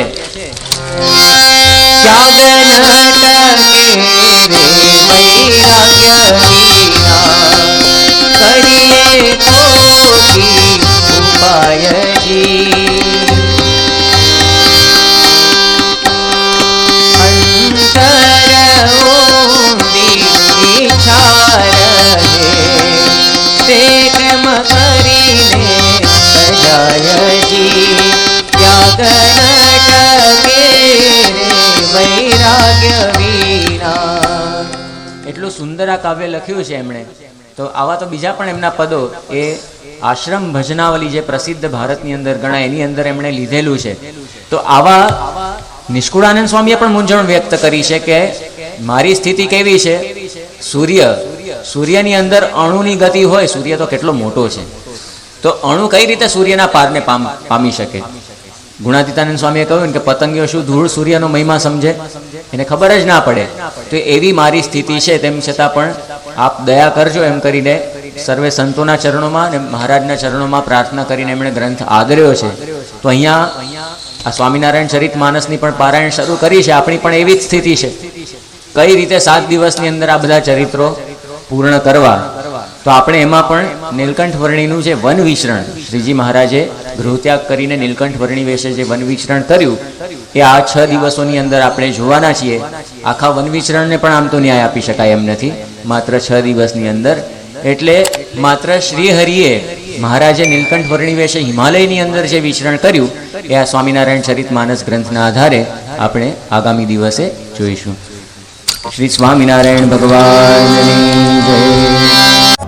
એટલું સુંદર આ કાવ્ય લખ્યું છે એમણે. તો આવા તો બીજા પણ એમના પદો, એ આશ્રમ ભજનાવલી જે પ્રસિદ્ધ ભારતની અંદર ગણાય એની અંદર એમણે લીધેલું છે. તો આવા નિષ્કુળાનંદ સ્વામીએ પણ મૂંઝવણ વ્યક્ત કરી છે કે મારી સ્થિતિ કેવી છે? સૂર્યની અંદર અણુની ગતિ હોય. સૂર્ય તો કેટલો મોટો છે, તો અણુ કઈ રીતે સૂર્યના પારને પામી શકે? ગુણાતીતાનંદ સ્વામીએ કહ્યું ને કે પતંગીઓ શું ધૂળ સૂર્યનો મહિમા સમજે, એને ખબર જ ના પડે. તો એવી મારી સ્થિતિ છે, તેમ છતાં પણ આપ દયા કરજો એમ કરીને સર્વે સંતોના ચરણોમાં અને મહારાજના ચરણોમાં પ્રાર્થના કરીને એમણે ગ્રંથ આદર્યો છે. તો અહીંયા આ સ્વામિનારાયણ ચરિત માનસની પણ પારાયણ શરૂ કરી છે. આપણી પણ એવી જ સ્થિતિ છે. કઈ રીતે 7 દિવસની અંદર આ બધા ચરિત્રો પૂર્ણ કરવા, તો આપણે એમાં પણ નીલકંઠ વર્ણીનું જે વન વિચરણ, શ્રીજી મહારાજે ગૃહત્યાગ કરીને નીલકંઠ વર્ણી વિશે જે વન વિચરણ કર્યું એ આ 6 દિવસોની અંદર આપણે જોવાના છીએ. આખા વન વિચરણને પણ આમ તો ન્યાય આપી શકાય એમ નથી, માત્ર 6 દિવસની અંદર. એટલે માત્ર શ્રી હરિએ મહારાજે નીલકંઠ વર્ણી વિશે હિમાલયની અંદર જે વિચરણ કર્યું એ આ સ્વામિનારાયણ ચરિત માનસ ગ્રંથના આધારે આપણે આગામી દિવસે જોઈશું. શ્રી સ્વામિનારાયણ ભગવાનની જય.